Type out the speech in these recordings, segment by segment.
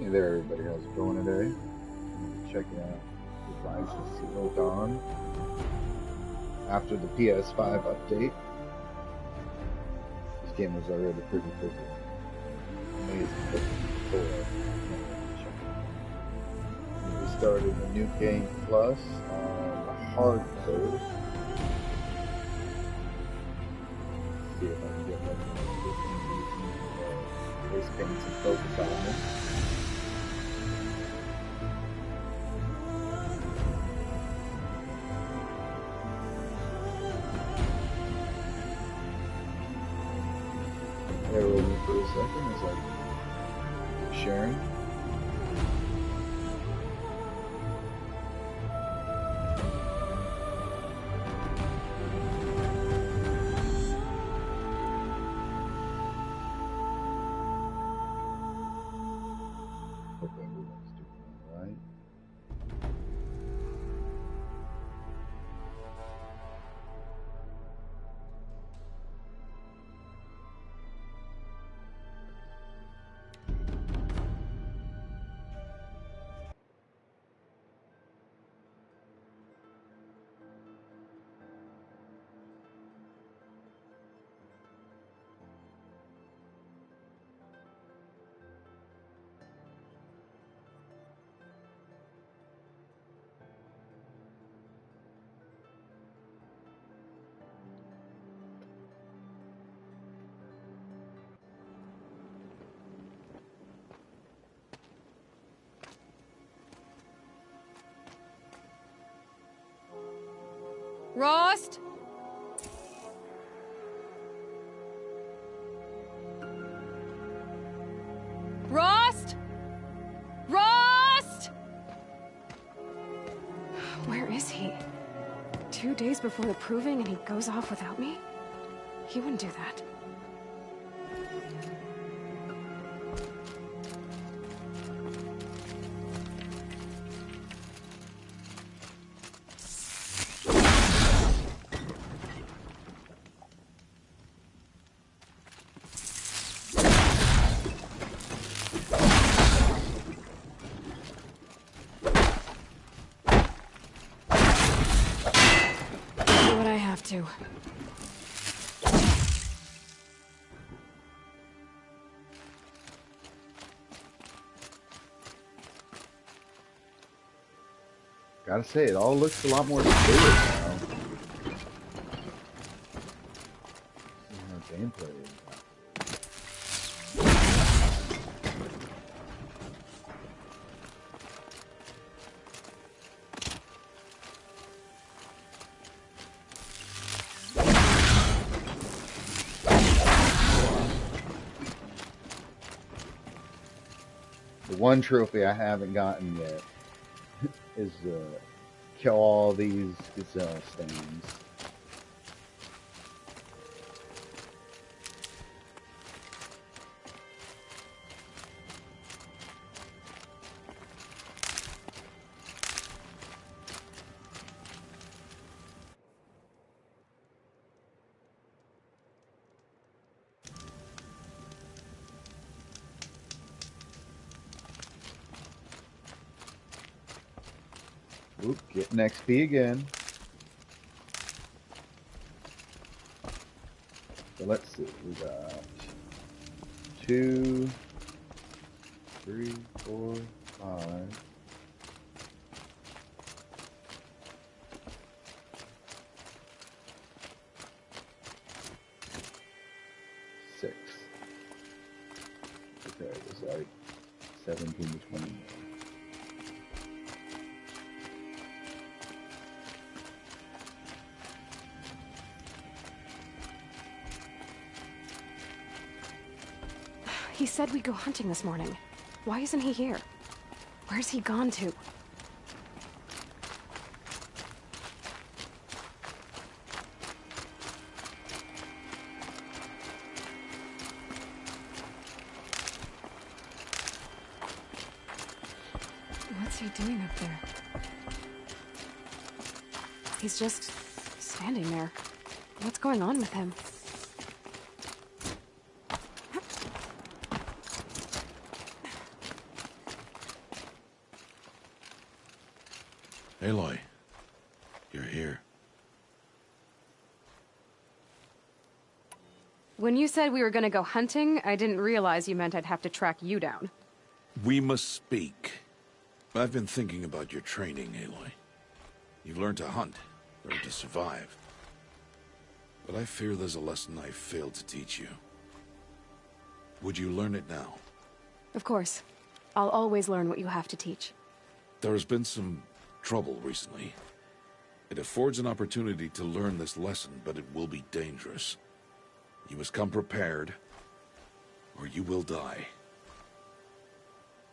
Hey there, everybody. How's it going today? Checking out the Rise of Zero Dawn after the PS5 update. This game was already pretty amazing before. We started a new game plus on hard code. See if I can get face paints and focus on it. Bear with me for a second as I keep sharing. Hope everyone's doing all right. Rost? Rost? Rost? Where is he? 2 days before the proving and he goes off without me? He wouldn't do that. To. Gotta say, it all looks a lot more fluid now. Gameplay. The one trophy I haven't gotten yet is kill all these gazelle stains. Oop, getting XP again. So let's see, we got 2, 3, 4, 5. Six. Okay, it was like 17 to 20 more. He said we'd go hunting this morning. Why isn't he here? Where's he gone to? What's he doing up there? He's just standing there. What's going on with him? Aloy, you're here. When you said we were gonna go hunting, I didn't realize you meant I'd have to track you down. We must speak. I've been thinking about your training, Aloy. You've learned to hunt, learned to survive. But I fear there's a lesson I failed to teach you. Would you learn it now? Of course. I'll always learn what you have to teach. There has been some trouble recently. It affords an opportunity to learn this lesson, but it will be dangerous. You must come prepared, or you will die.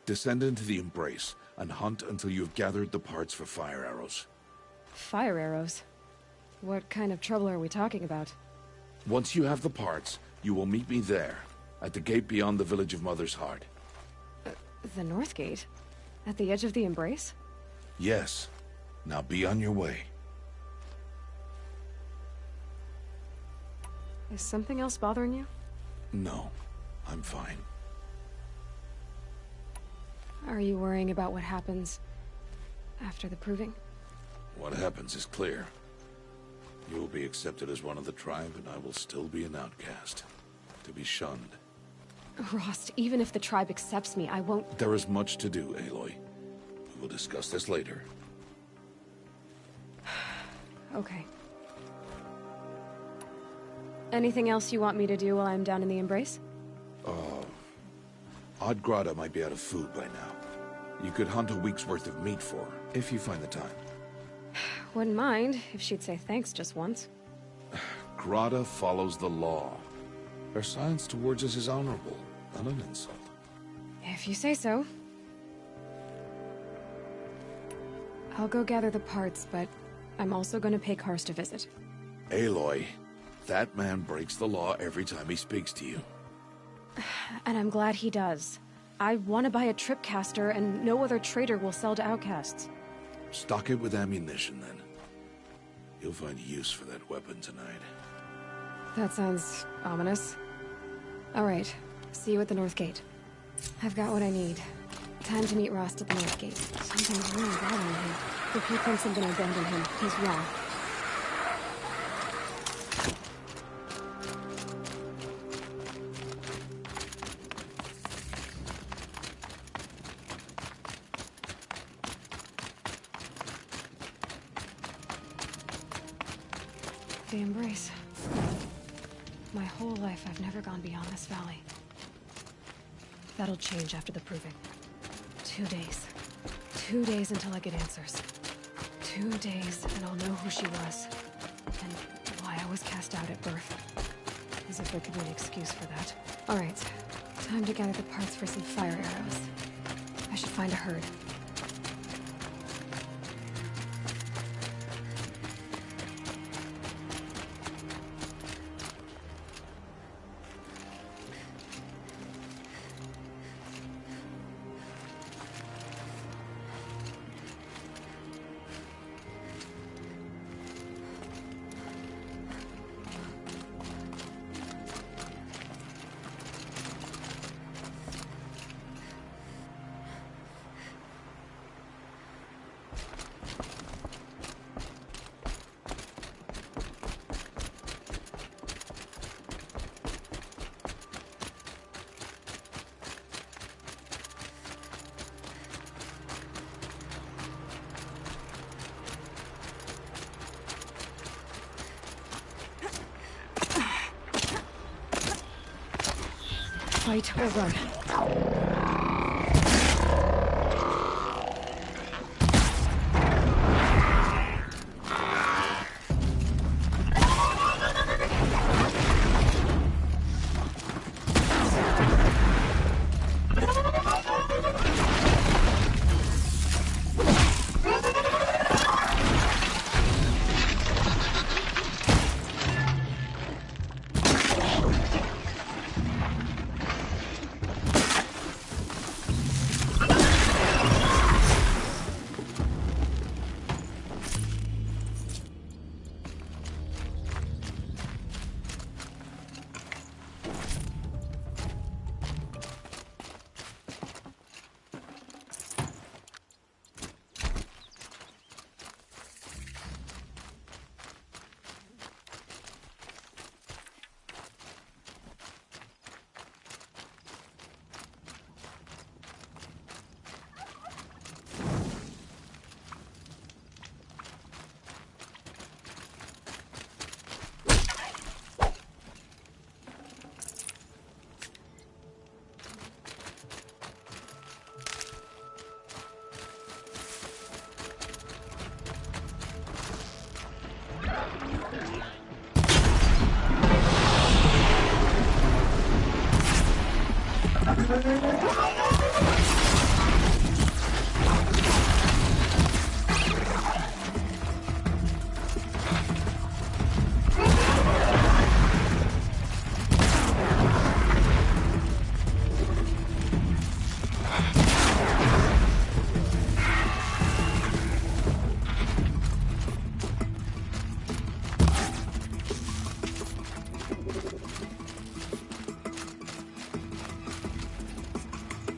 Descend into the Embrace, and hunt until you have gathered the parts for fire arrows. Fire arrows? What kind of trouble are we talking about? Once you have the parts, you will meet me there, at the gate beyond the village of Mother's Heart. The North Gate? At the edge of the Embrace? Yes. Now be on your way. Is something else bothering you? No, I'm fine. Are you worrying about what happens after the proving? What happens is clear. You will be accepted as one of the tribe, and I will still be an outcast. To be shunned. Rost, even if the tribe accepts me, I won't... There is much to do, Aloy. We will discuss this later. Okay. Anything else you want me to do while I'm down in the Embrace? Odd Grata might be out of food by now. You could hunt a week's worth of meat for her, if you find the time. Wouldn't mind if she'd say thanks just once. Grata follows the law. Her silence towards us is honorable, not an insult. If you say so. I'll go gather the parts, but I'm also going to pay Karst a visit. Aloy, that man breaks the law every time he speaks to you. And I'm glad he does. I want to buy a tripcaster, and no other trader will sell to outcasts. Stock it with ammunition, then. You'll find use for that weapon tonight. That sounds ominous. Alright, see you at the North Gate. I've got what I need. Time to meet Rost at the North Gate. Something's really bothering him. If he thinks I'm gonna abandon him, he's wrong. The Embrace. My whole life, I've never gone beyond this valley. That'll change after the proving. 2 days. 2 days until I get answers. 2 days, and I'll know who she was. And why I was cast out at birth. As if there could be an excuse for that. Alright, time to gather the parts for some fire arrows. I should find a herd. Fight or run.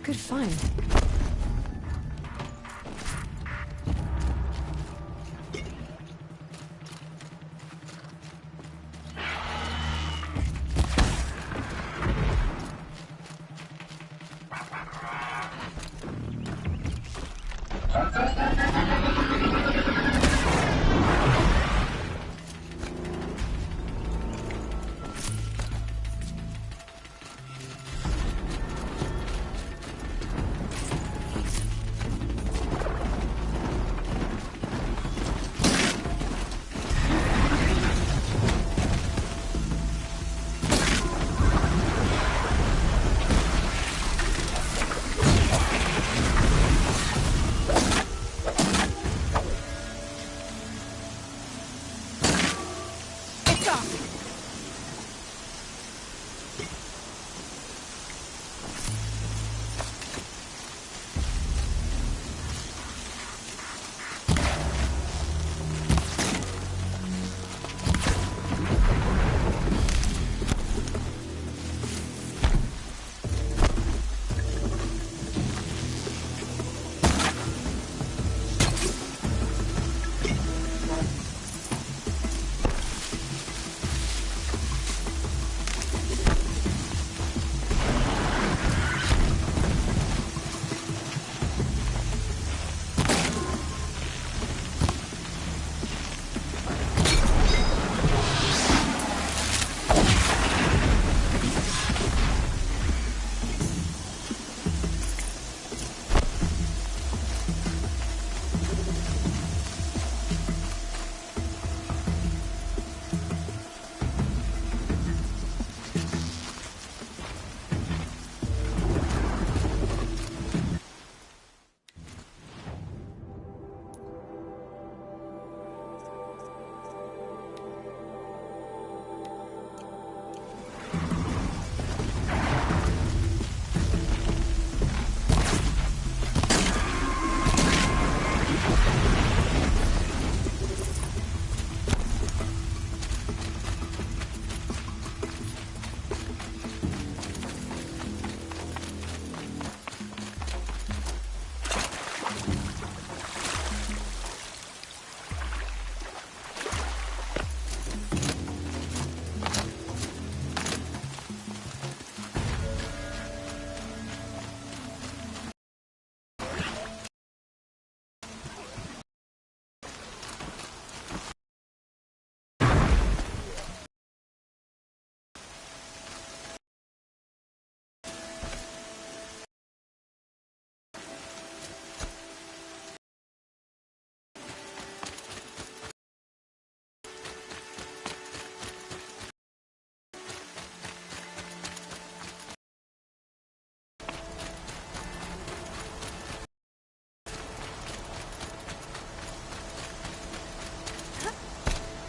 Good find.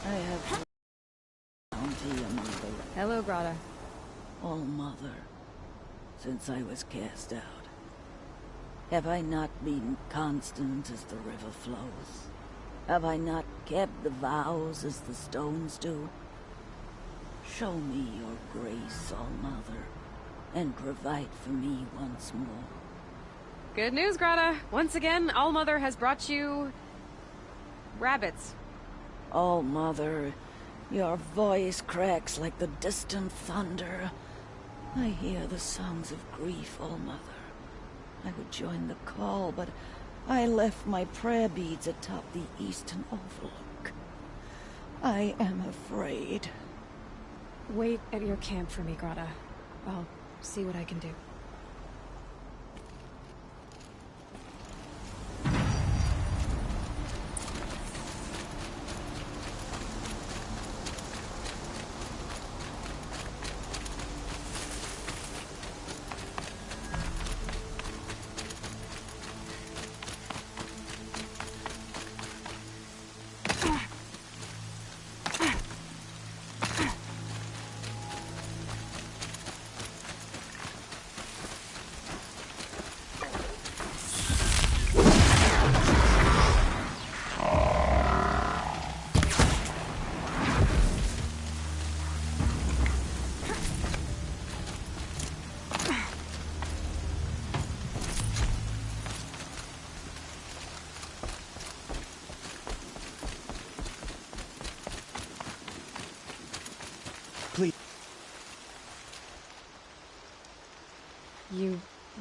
I have bounty among the Hello, Grata. All Mother, since I was cast out. Have I not been constant as the river flows? Have I not kept the vows as the stones do? Show me your grace, All Mother, and provide for me once more. Good news, Grata. Once again, All-Mother has brought you... rabbits. All Mother, your voice cracks like the distant thunder. I hear the songs of grief, All Mother. I would join the call, but I left my prayer beads atop the eastern overlook. I am afraid. Wait at your camp for me, Grata. I'll see what I can do.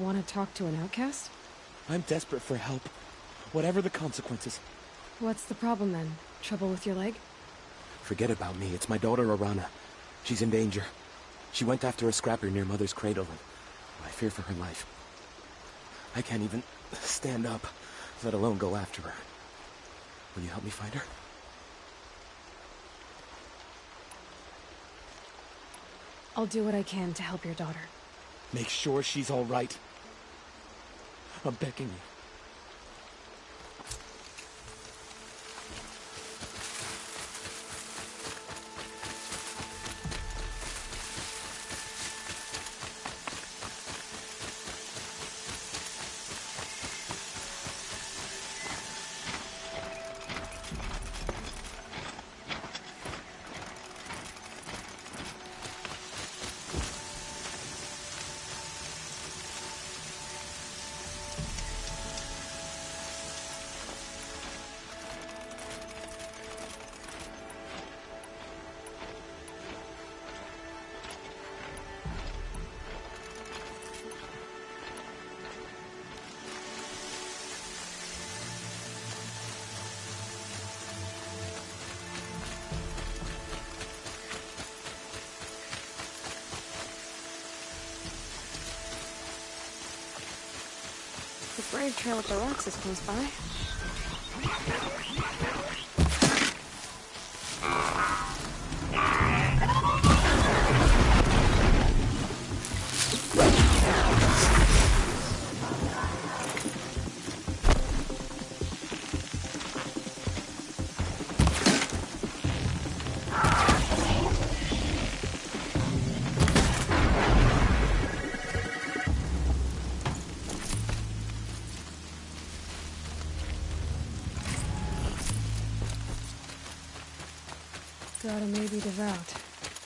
Want to talk to an outcast? I'm desperate for help. Whatever the consequences. What's the problem then? Trouble with your leg? Forget about me. It's my daughter, Arana. She's in danger. She went after a scrapper near Mother's cradle, and I fear for her life. I can't even stand up, let alone go after her. Will you help me find her? I'll do what I can to help your daughter. Make sure she's all right. I'm begging you. The brave trail up the rocks is close by. Gotta may be devout,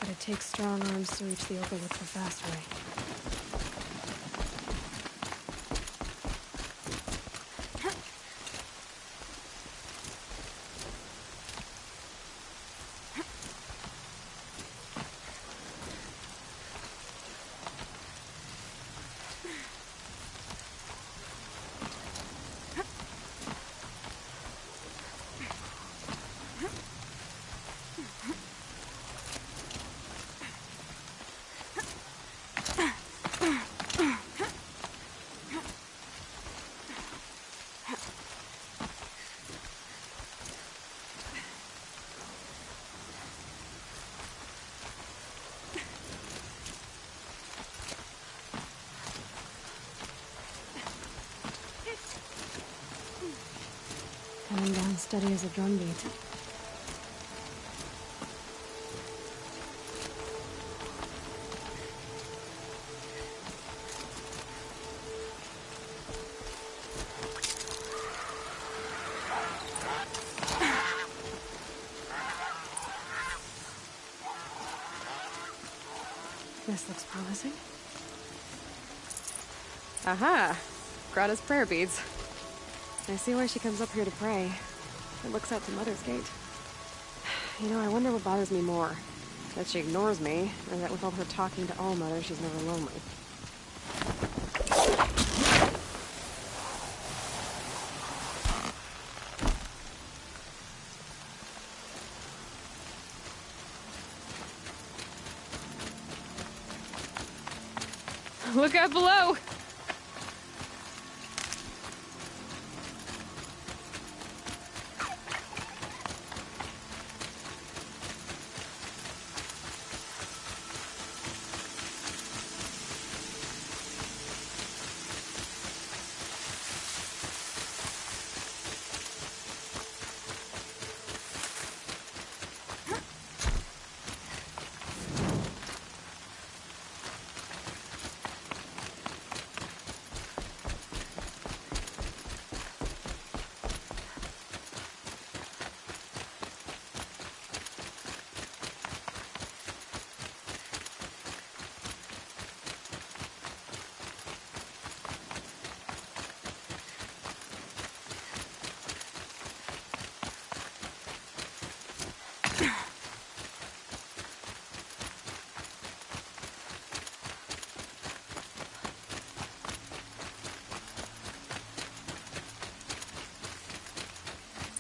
but it takes strong arms to reach the overlook the fast way. Coming down steady as a drumbeat. This looks promising. Aha! Grata's prayer beads. I see why she comes up here to pray. It looks out to Mother's Gate. You know, I wonder what bothers me more. That she ignores me, or that with all her talking to All Mother, she's never lonely. Look out below!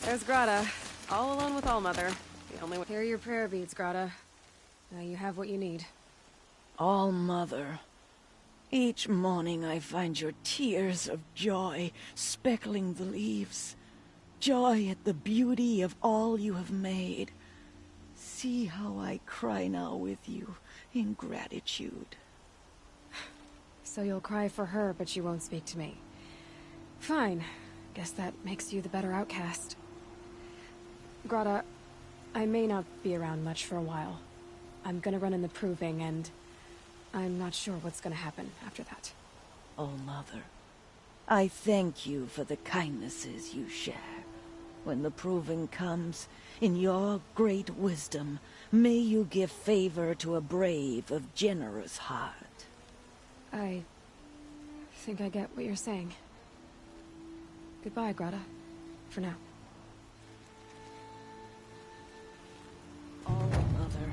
There's Grata, all alone with Allmother. The only one. Here are your prayer beads, Grata. Now you have what you need. All Mother. Each morning I find your tears of joy speckling the leaves. Joy at the beauty of all you have made. See how I cry now with you in gratitude. So you'll cry for her, but you won't speak to me. Fine. Guess that makes you the better outcast. Grata, I may not be around much for a while. I'm gonna run in the proving, and I'm not sure what's gonna happen after that. Oh, Mother, I thank you for the kindnesses you share. When the proving comes, in your great wisdom, may you give favor to a brave of generous heart. I think I get what you're saying. Goodbye, Grata. For now. Oh, Mother,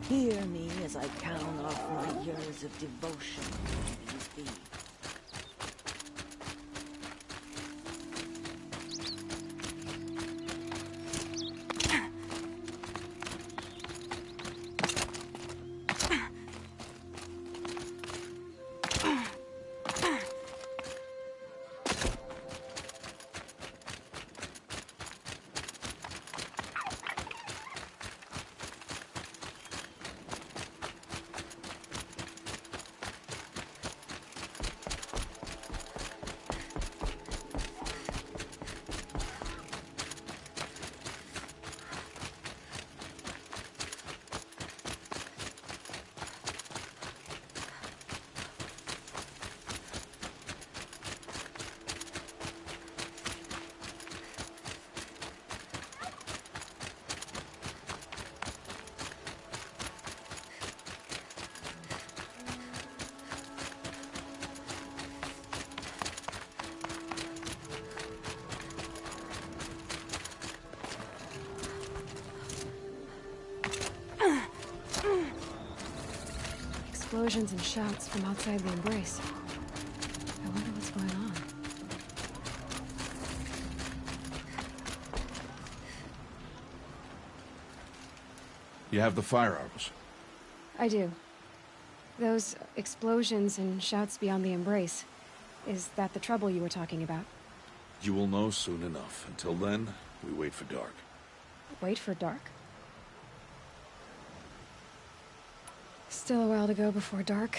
hear me as I count off my years of devotion to these beads. Explosions and shouts from outside the embrace. I wonder what's going on. You have the firearms. I do. Those explosions and shouts beyond the embrace. Is that the trouble you were talking about? You will know soon enough. Until then, we wait for dark. Wait for dark? Still a while to go before dark.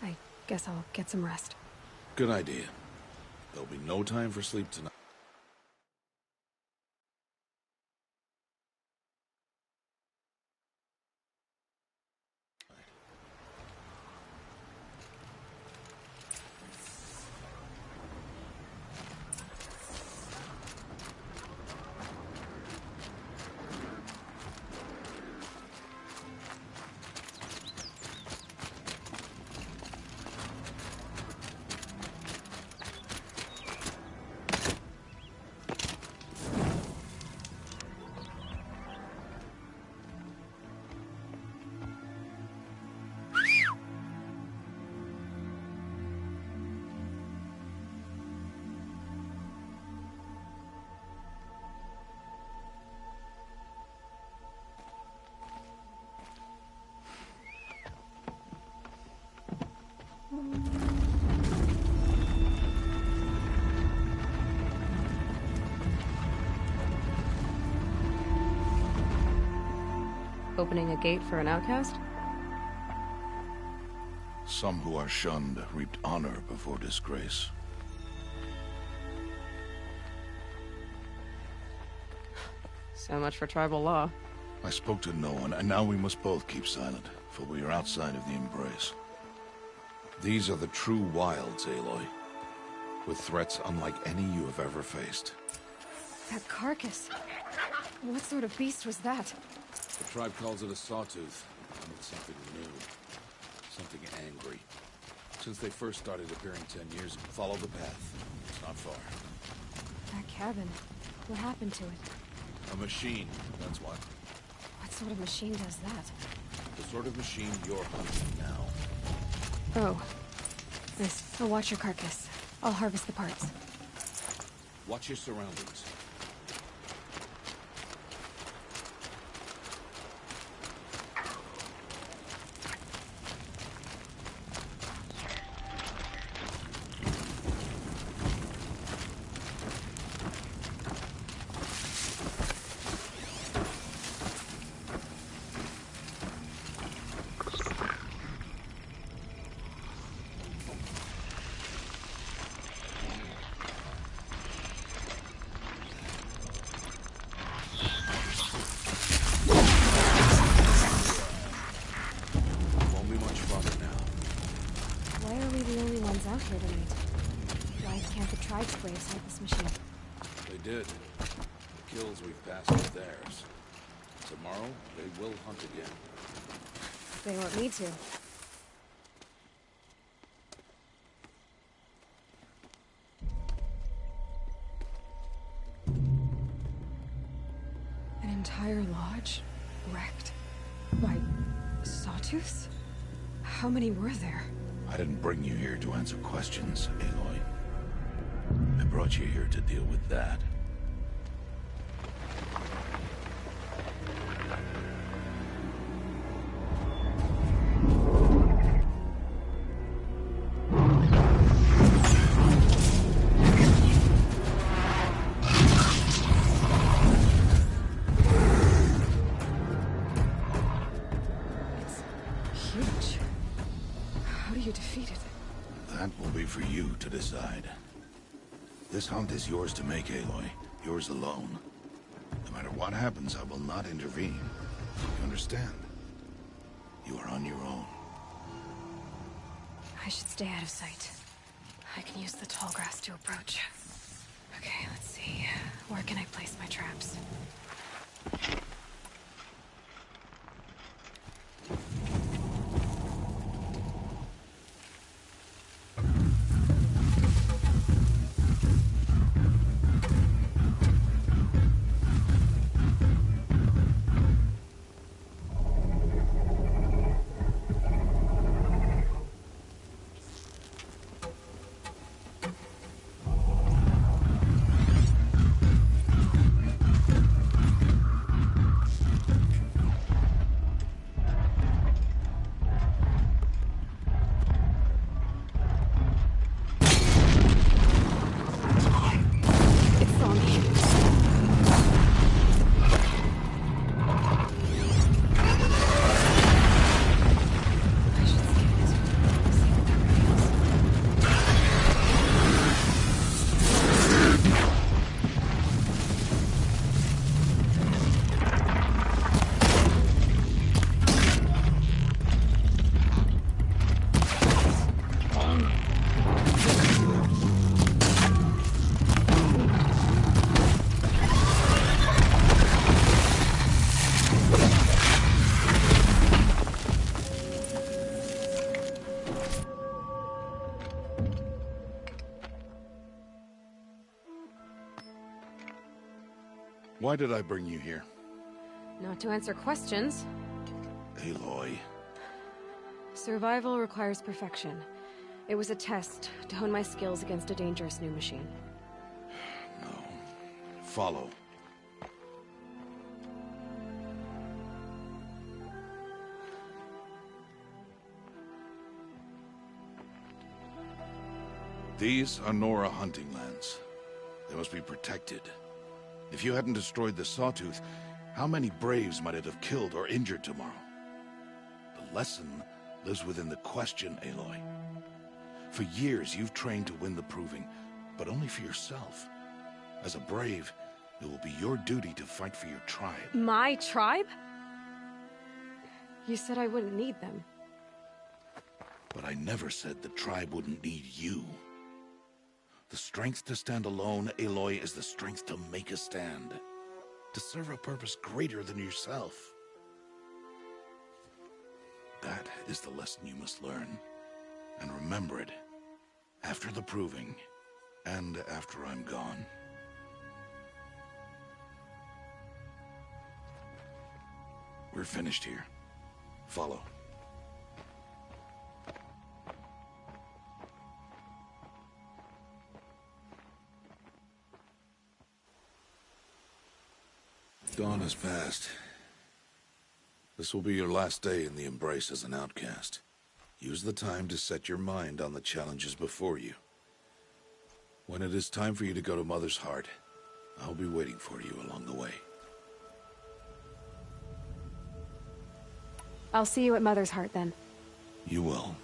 I guess I'll get some rest. Good idea. There'll be no time for sleep tonight. Opening a gate for an outcast? Some who are shunned reaped honor before disgrace. So much for tribal law. I spoke to no one, and now we must both keep silent, for we are outside of the embrace. These are the true wilds, Aloy, with threats unlike any you have ever faced. That carcass. What sort of beast was that? The tribe calls it a sawtooth, and it's something new. Something angry. Since they first started appearing 10 years ago, follow the path. It's not far. That cabin. What happened to it? A machine, that's what. What sort of machine does that? The sort of machine you're hunting now. Oh. Nice. I'll watch your carcass. I'll harvest the parts. Watch your surroundings. tried to gravesite this machine. They did. The kills we've passed are theirs. Tomorrow, they will hunt again. They want me to. An entire lodge wrecked by sawtooths? How many were there? I didn't bring you here to answer questions, Aloy. I brought you here to deal with that. It's huge. How do you defeat it? That will be for you to decide. This hunt is yours to make, Aloy. Yours alone. No matter what happens, I will not intervene. You understand? You are on your own. I should stay out of sight. I can use the tall grass to approach. Okay, let's see. Where can I place my traps? It saw me. I should scan this room, see what that reveals. Why did I bring you here? Not to answer questions. Aloy. Survival requires perfection. It was a test to hone my skills against a dangerous new machine. No. Follow. These are Nora hunting lands. They must be protected. If you hadn't destroyed the Sawtooth, how many Braves might it have killed or injured tomorrow? The lesson lives within the question, Aloy. For years, you've trained to win the Proving, but only for yourself. As a Brave, it will be your duty to fight for your tribe. My tribe? You said I wouldn't need them. But I never said the tribe wouldn't need you. The strength to stand alone, Aloy, is the strength to make a stand. To serve a purpose greater than yourself. That is the lesson you must learn. And remember it. After the Proving. And after I'm gone. We're finished here. Follow. Dawn has passed. This will be your last day in the Embrace as an outcast. Use the time to set your mind on the challenges before you. When it is time for you to go to Mother's Heart, I'll be waiting for you along the way. I'll see you at Mother's Heart then. You will.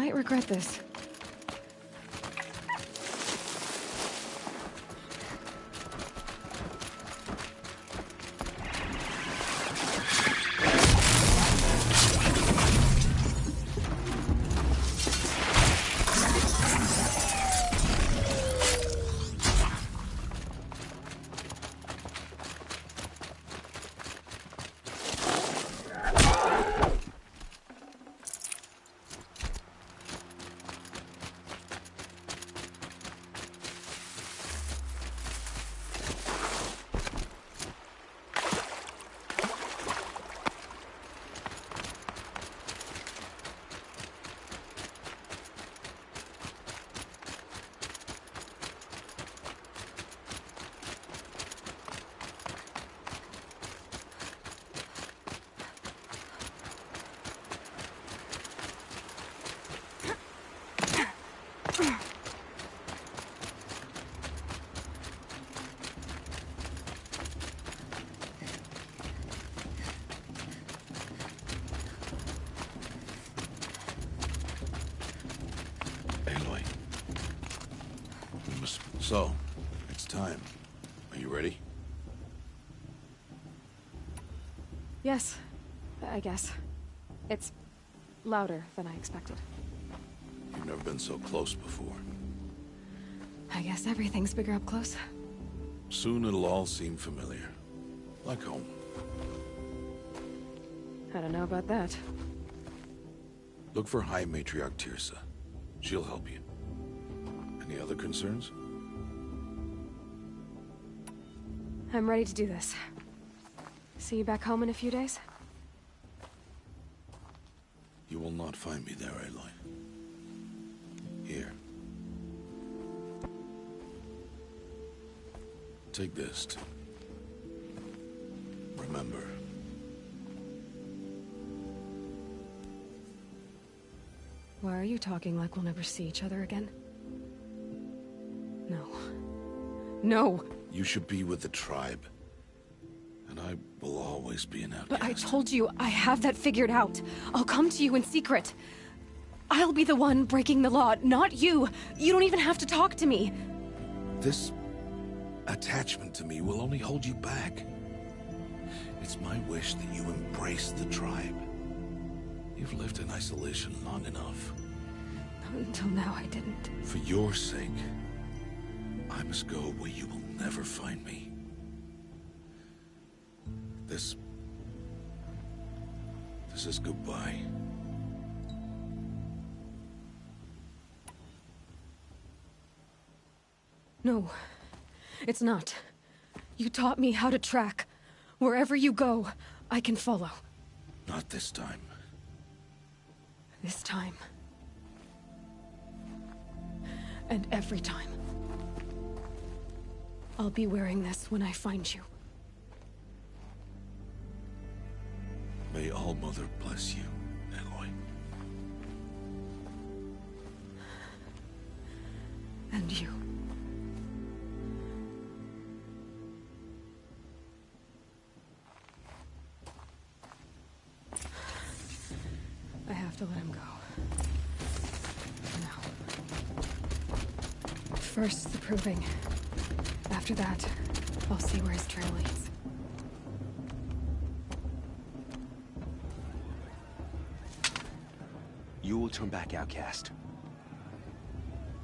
might regret this. Aloy. So, it's time. Are you ready? Yes, I guess. It's louder than I expected. You've never been so close before. I guess everything's bigger up close. Soon it'll all seem familiar. Like home. I don't know about that. Look for High Matriarch Tirsa. She'll help you. Any other concerns? I'm ready to do this. See you back home in a few days? You will not find me there, Aloy. Here. Take this. Remember. Why are you talking like we'll never see each other again? No. No! You should be with the tribe. And I will always be an outcast. But I told you, I have that figured out. I'll come to you in secret. I'll be the one breaking the law, not you. You don't even have to talk to me. This attachment to me will only hold you back. It's my wish that you embrace the tribe. You've lived in isolation long enough. Until now, I didn't. For your sake, I must go where you will never find me. This is goodbye. No, it's not. You taught me how to track. Wherever you go, I can follow. Not this time. This time. And every time. I'll be wearing this when I find you. May All-Mother bless you, Aloy. And you. I have to let him go. For now. First, the proving. After that, I'll see where his trail leads. You will turn back, outcast.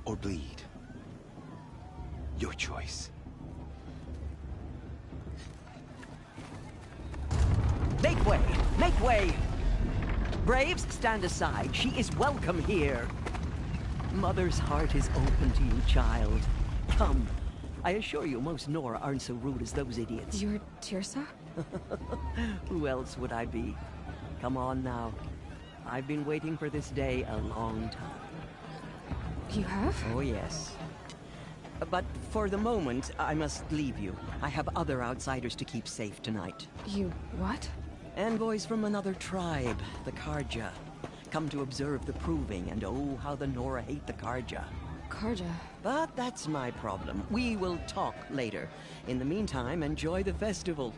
Or bleed. Your choice. Make way! Make way! Braves, stand aside. She is welcome here. Mother's heart is open to you, child. Come. I assure you, most Nora aren't so rude as those idiots. You're Tirsa? Who else would I be? Come on now. I've been waiting for this day a long time. You have? Oh, yes. But for the moment, I must leave you. I have other outsiders to keep safe tonight. You what? Envoys from another tribe, the Karja. Come to observe the proving, and oh, how the Nora hate the Karja. Karja? But that's my problem. We will talk later. In the meantime, enjoy the festival.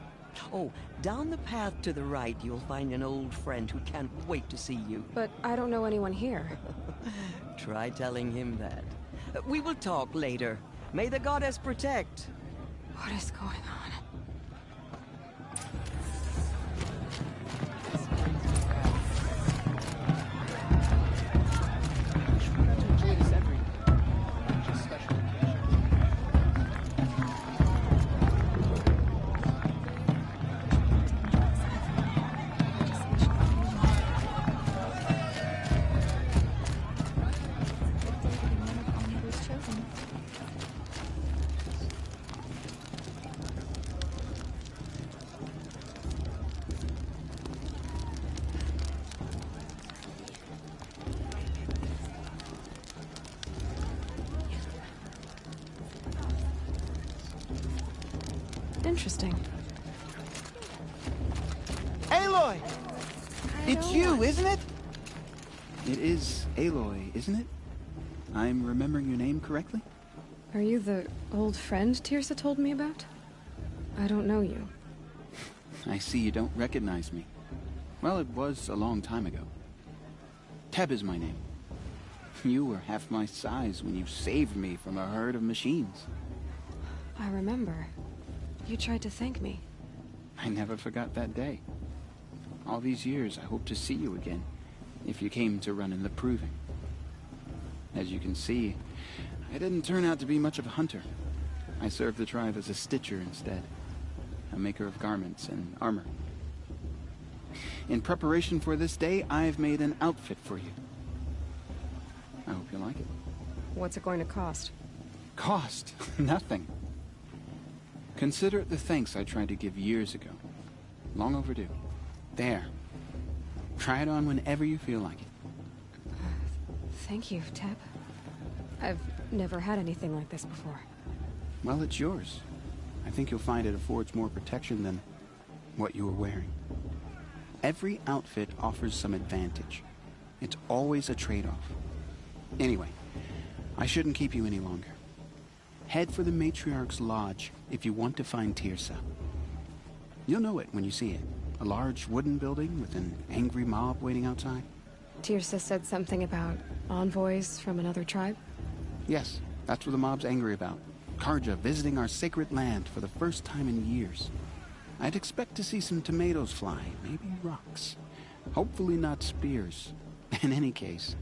Oh, down the path to the right, you'll find an old friend who can't wait to see you. But I don't know anyone here. Try telling him that. We will talk later. May the goddess protect. What is going on? Interesting. Aloy! It's you, what? isn't it? It is Aloy, isn't it? I'm remembering your name correctly? Are you the old friend Tirsa told me about? I don't know you. I see you don't recognize me. Well, it was a long time ago. Teb is my name. You were half my size when you saved me from a herd of machines. I remember. You tried to thank me. I never forgot that day. All these years, I hope to see you again, if you came to run in the proving. As you can see, I didn't turn out to be much of a hunter. I served the tribe as a stitcher instead, a maker of garments and armor. In preparation for this day, I've made an outfit for you. I hope you like it. What's it going to cost? Cost? Nothing. Consider it the thanks I tried to give years ago. Long overdue. There. Try it on whenever you feel like it. Thank you, Teb. I've never had anything like this before. Well, it's yours. I think you'll find it affords more protection than what you were wearing. Every outfit offers some advantage. It's always a trade-off. Anyway, I shouldn't keep you any longer. Head for the Matriarch's Lodge if you want to find Tirsa. You'll know it when you see it. A large wooden building with an angry mob waiting outside. Tirsa said something about envoys from another tribe? Yes, that's what the mob's angry about. Karja visiting our sacred land for the first time in years. I'd expect to see some tomatoes fly, maybe rocks. Hopefully not spears. In any case,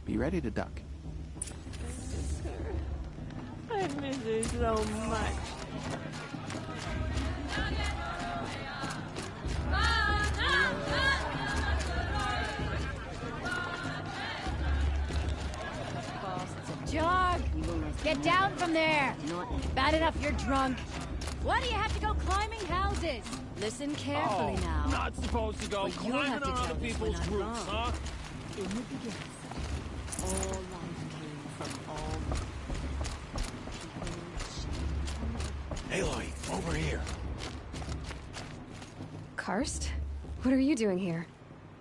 be ready to duck. I miss her so much. Jog! Get down from there! Bad enough you're drunk. Why do you have to go climbing houses? Listen carefully now. Not supposed to go But you'll have climbing to on tell other this people's when I'm roofs, wrong. huh? In the beginning, all life came from all... Aloy, over here. Karst? What are you doing here?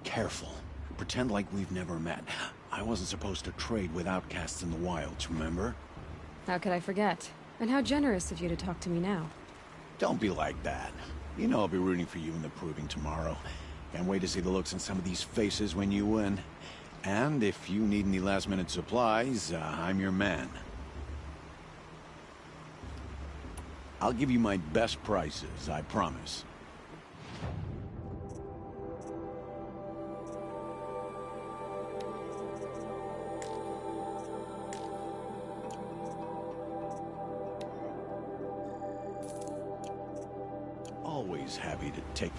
Careful. Pretend like we've never met. I wasn't supposed to trade with outcasts in the wilds, remember? How could I forget? And how generous of you to talk to me now. Don't be like that. You know I'll be rooting for you in the proving tomorrow. Can't wait to see the looks on some of these faces when you win. And if you need any last-minute supplies, I'm your man. I'll give you my best prices, I promise. Always happy to take...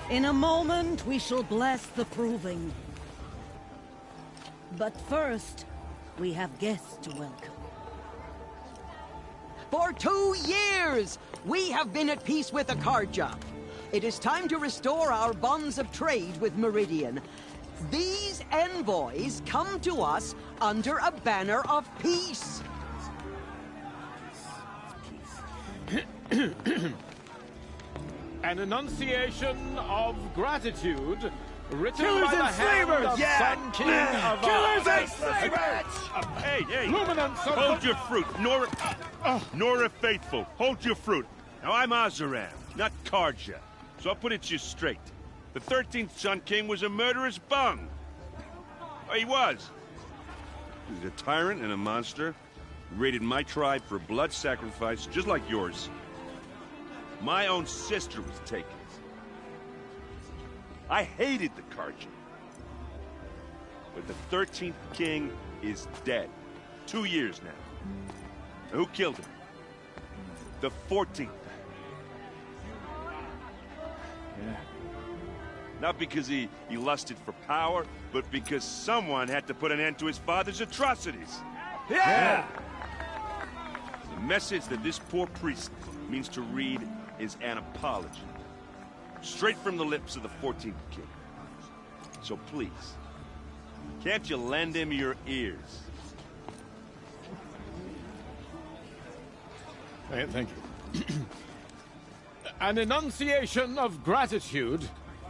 In a moment, we shall bless the proving. But first, we have guests to welcome. For 2 years, we have been at peace with the Karja. It is time to restore our bonds of trade with Meridian. These envoys come to us under a banner of peace. An enunciation of gratitude Written Killers by the and hand slavers! of Yeah! Sun King of Killers Oz. and slavers! Hey! Luminance of Hold the... your fruit, Nora Faithful. Hold your fruit. Now, I'm Azaram, not Karja. So I'll put it to you straight. The 13th Sun King was a murderous bung. Oh, he was. He was a tyrant and a monster. He raided my tribe for blood sacrifice, just like yours. My own sister was taken. I hated the Karja. But the 13th king is dead. 2 years now. Who killed him? The 14th. Yeah. Not because he lusted for power, but because someone had to put an end to his father's atrocities. Yeah! The message that this poor priest means to read is an apology. Straight from the lips of the 14th king. So please, can't you lend him your ears? Thank you. An enunciation of gratitude,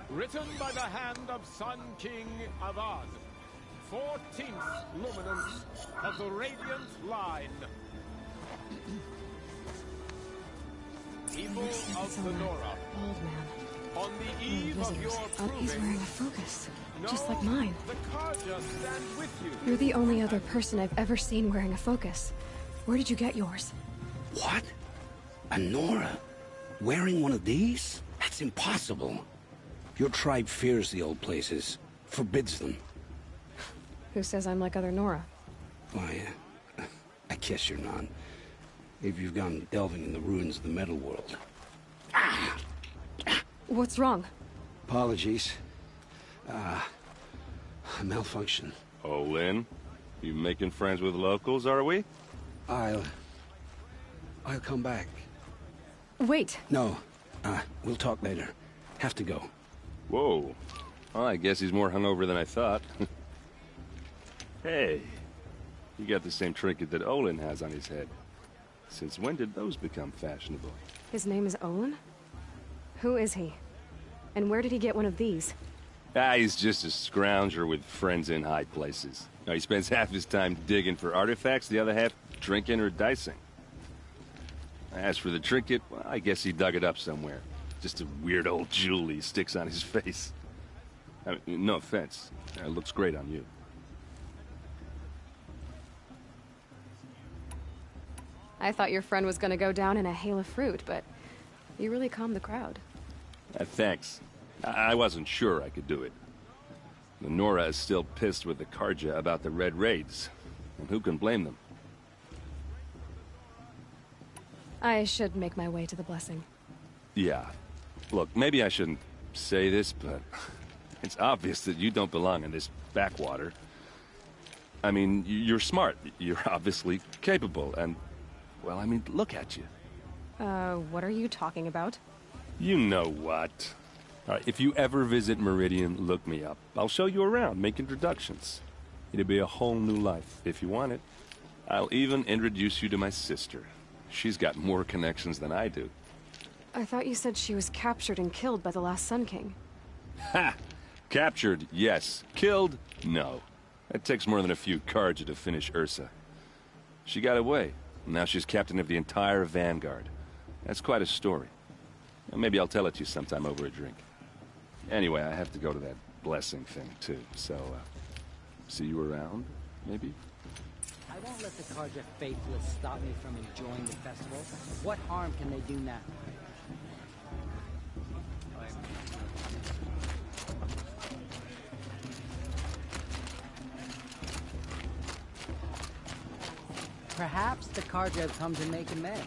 written by the hand of Sun King of Oz, 14th luminance of the Radiant Line. People of the Nora, Old man. on the eve of your Oh, he's proving, wearing a focus. Just like mine. the Karja stand with you. You're the only other person I've ever seen wearing a focus. Where did you get yours? What? A Nora? Wearing one of these? That's impossible. Your tribe fears the old places. Forbids them. Who says I'm like other Nora? Why, I guess you're not. If you've gone delving in the ruins of the metal world. What's wrong? Apologies. A malfunction. Oh, Lynn? You making friends with locals, are we? I'll come back. Wait. No, we'll talk later. Have to go. Whoa. Well, I guess he's more hungover than I thought. Hey, you got the same trinket that Olin has on his head. Since when did those become fashionable? His name is Olin? Who is he? And where did he get one of these? He's just a scrounger with friends in high places. Now, he spends half his time digging for artifacts, the other half drinking or dicing. As for the trinket, well, I guess he dug it up somewhere. Just a weird old jewel he sticks on his face. I mean, no offense. It looks great on you. I thought your friend was gonna go down in a hail of fruit, but you really calmed the crowd. Thanks. I wasn't sure I could do it. The Nora is still pissed with the Karja about the Red Raids. And who can blame them? I should make my way to the blessing. Yeah. Look, maybe I shouldn't say this, but it's obvious that you don't belong in this backwater. I mean, you're smart. You're obviously capable, and, well, I mean, look at you. What are you talking about? You know what. All right, if you ever visit Meridian, look me up. I'll show you around, make introductions. It'll be a whole new life, if you want it. I'll even introduce you to my sister. She's got more connections than I do. I thought you said she was captured and killed by the last Sun King. Ha! Captured, yes. Killed, no. It takes more than a few Karja to finish Ursa. She got away. Now she's captain of the entire Vanguard. That's quite a story. Maybe I'll tell it to you sometime over a drink. Anyway, I have to go to that blessing thing, too. So, see you around, maybe? I won't let the Karja faithless stop me from enjoying the festival. What harm can they do now? Perhaps the Karja have come to make amends.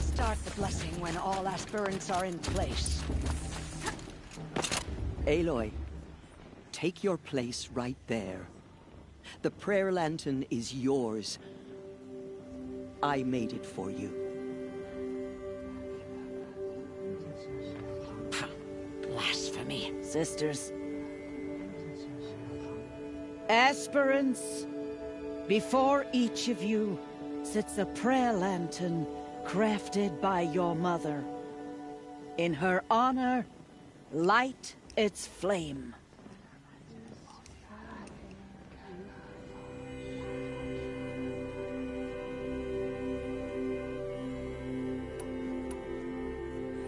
Start the blessing when all aspirants are in place. Aloy, take your place right there. The prayer lantern is yours. I made it for you. Blasphemy. Sisters, Aspirants, before each of you sits a prayer lantern crafted by your mother. In her honor, light its flame.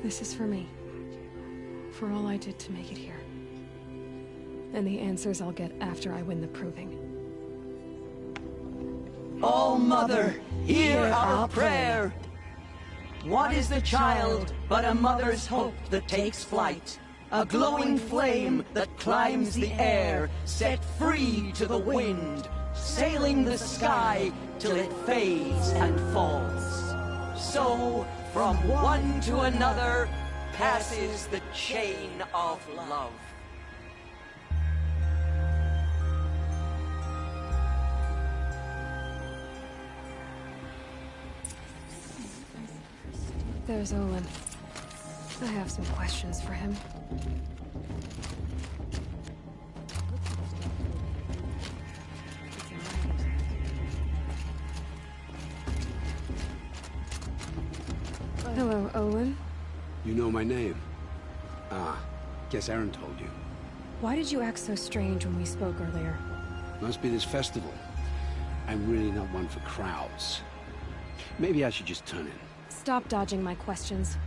This is for me. For all I did to make it here. And the answers I'll get after I win the proving. Oh, Mother, hear our prayer. What is the child but a mother's hope that takes flight? A glowing flame that climbs the air, set free to the wind, sailing the sky till it fades and falls. So, from one to another, passes the chain of love. There's Olin. I have some questions for him. Hello, Olin. You know my name? Ah, guess Aaron told you. Why did you act so strange when we spoke earlier? Must be this festival. I'm really not one for crowds. Maybe I should just turn in. Stop dodging my questions.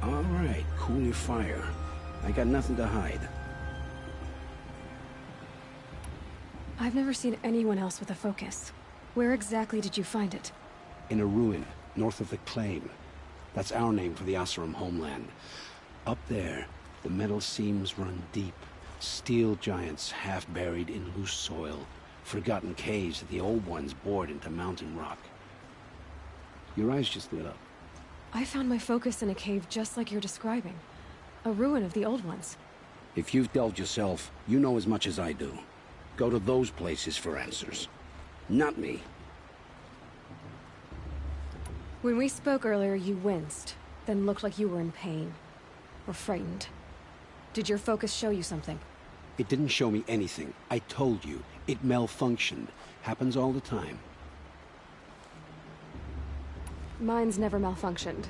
All right, cool your fire. I got nothing to hide. I've never seen anyone else with a focus. Where exactly did you find it? In a ruin, north of the Claim. That's our name for the Oseram homeland. Up there, the metal seams run deep. Steel giants half buried in loose soil. Forgotten caves that the old ones bored into mountain rock. Your eyes just lit up. I found my focus in a cave just like you're describing. A ruin of the old ones. If you've delved yourself, you know as much as I do. Go to those places for answers. Not me. When we spoke earlier, you winced, then looked like you were in pain. Or frightened. Did your focus show you something? It didn't show me anything. I told you. It malfunctioned. Happens all the time. Mine's never malfunctioned,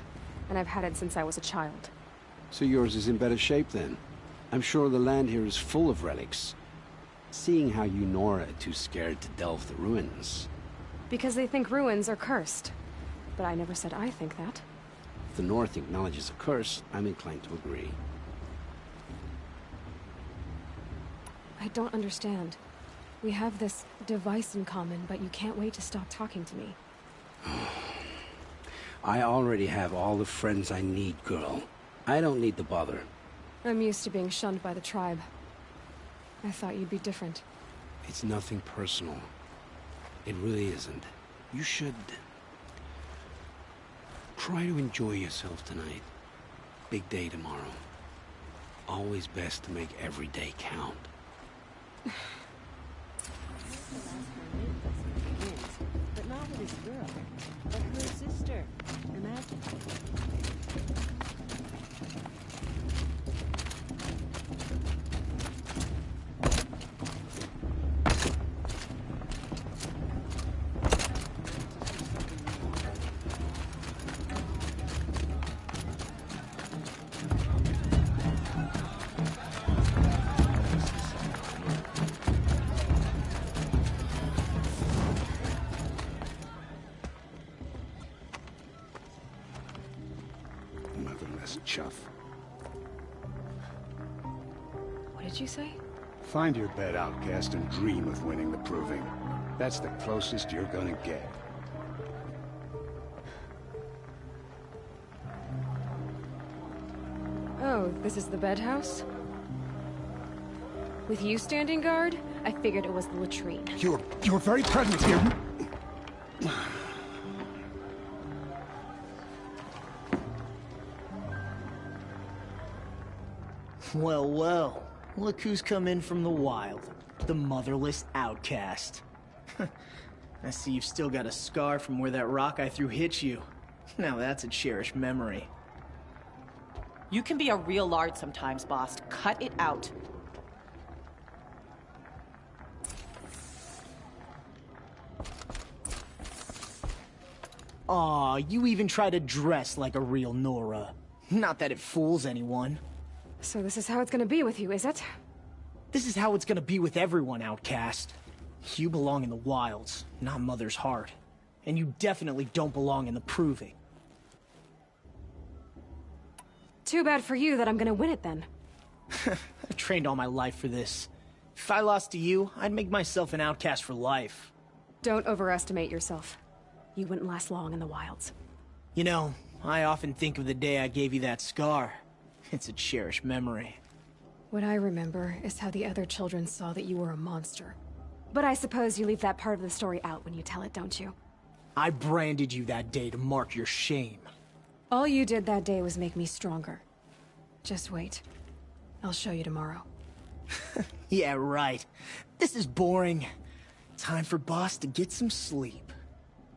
and I've had it since I was a child. So yours is in better shape then. I'm sure the land here is full of relics. Seeing how you Nora are too scared to delve the ruins. Because they think ruins are cursed. But I never said I think that. If the North acknowledges a curse, I'm inclined to agree. I don't understand. We have this device in common, but you can't wait to stop talking to me. I already have all the friends I need, girl. I don't need the bother. I'm used to being shunned by the tribe. I thought you'd be different. It's nothing personal. It really isn't. You should... try to enjoy yourself tonight. Big day tomorrow. Always best to make every day count. But not with his girl, but her sister. Imagine. Motherless chuff. What did you say? Find your bed, outcast, and dream of winning the proving. That's the closest you're gonna get. Oh, this is the bedhouse? With you standing guard, I figured it was the latrine. Your very presence here... Well, well. Look who's come in from the wild. The motherless outcast. I see you've still got a scar from where that rock I threw hit you. Now that's a cherished memory. You can be a real lard sometimes, boss. Cut it out. Aw, you even try to dress like a real Nora. Not that it fools anyone. So this is how it's gonna be with you, is it? This is how it's gonna be with everyone, Outcast. You belong in the wilds, not Mother's heart. And you definitely don't belong in the Proving. Too bad for you that I'm gonna win it then. I've trained all my life for this. If I lost to you, I'd make myself an outcast for life. Don't overestimate yourself. You wouldn't last long in the wilds. You know, I often think of the day I gave you that scar. It's a cherished memory. What I remember is how the other children saw that you were a monster. But I suppose you leave that part of the story out when you tell it, don't you? I branded you that day to mark your shame. All you did that day was make me stronger. Just wait. I'll show you tomorrow. Yeah, right. This is boring. Time for Boss to get some sleep.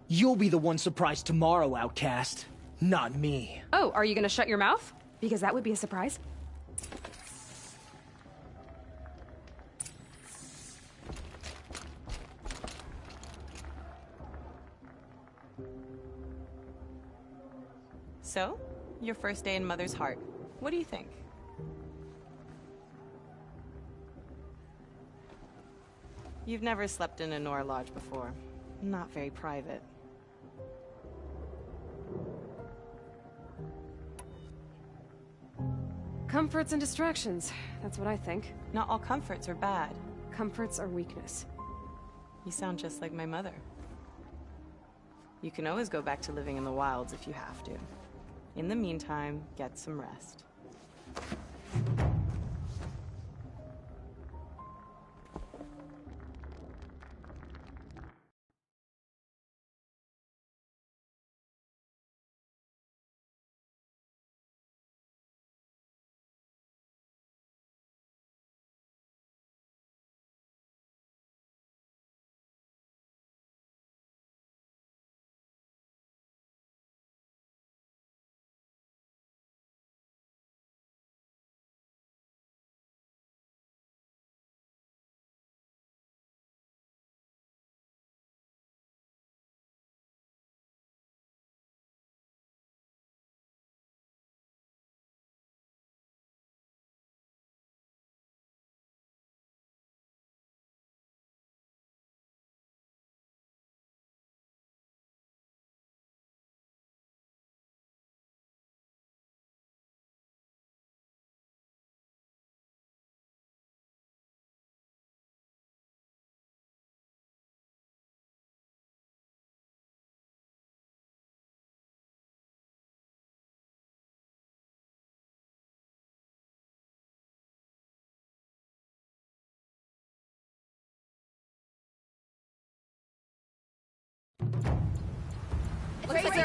You'll be the one surprised tomorrow, Outcast. Not me. Oh, are you gonna shut your mouth? Because that would be a surprise. So, your first day in Mother's heart. What do you think? You've never slept in a Nora lodge before. Not very private. Comforts and distractions. That's what I think. Not all comforts are bad. Comforts are weakness. You sound just like my mother. You can always go back to living in the wilds if you have to. In the meantime, get some rest.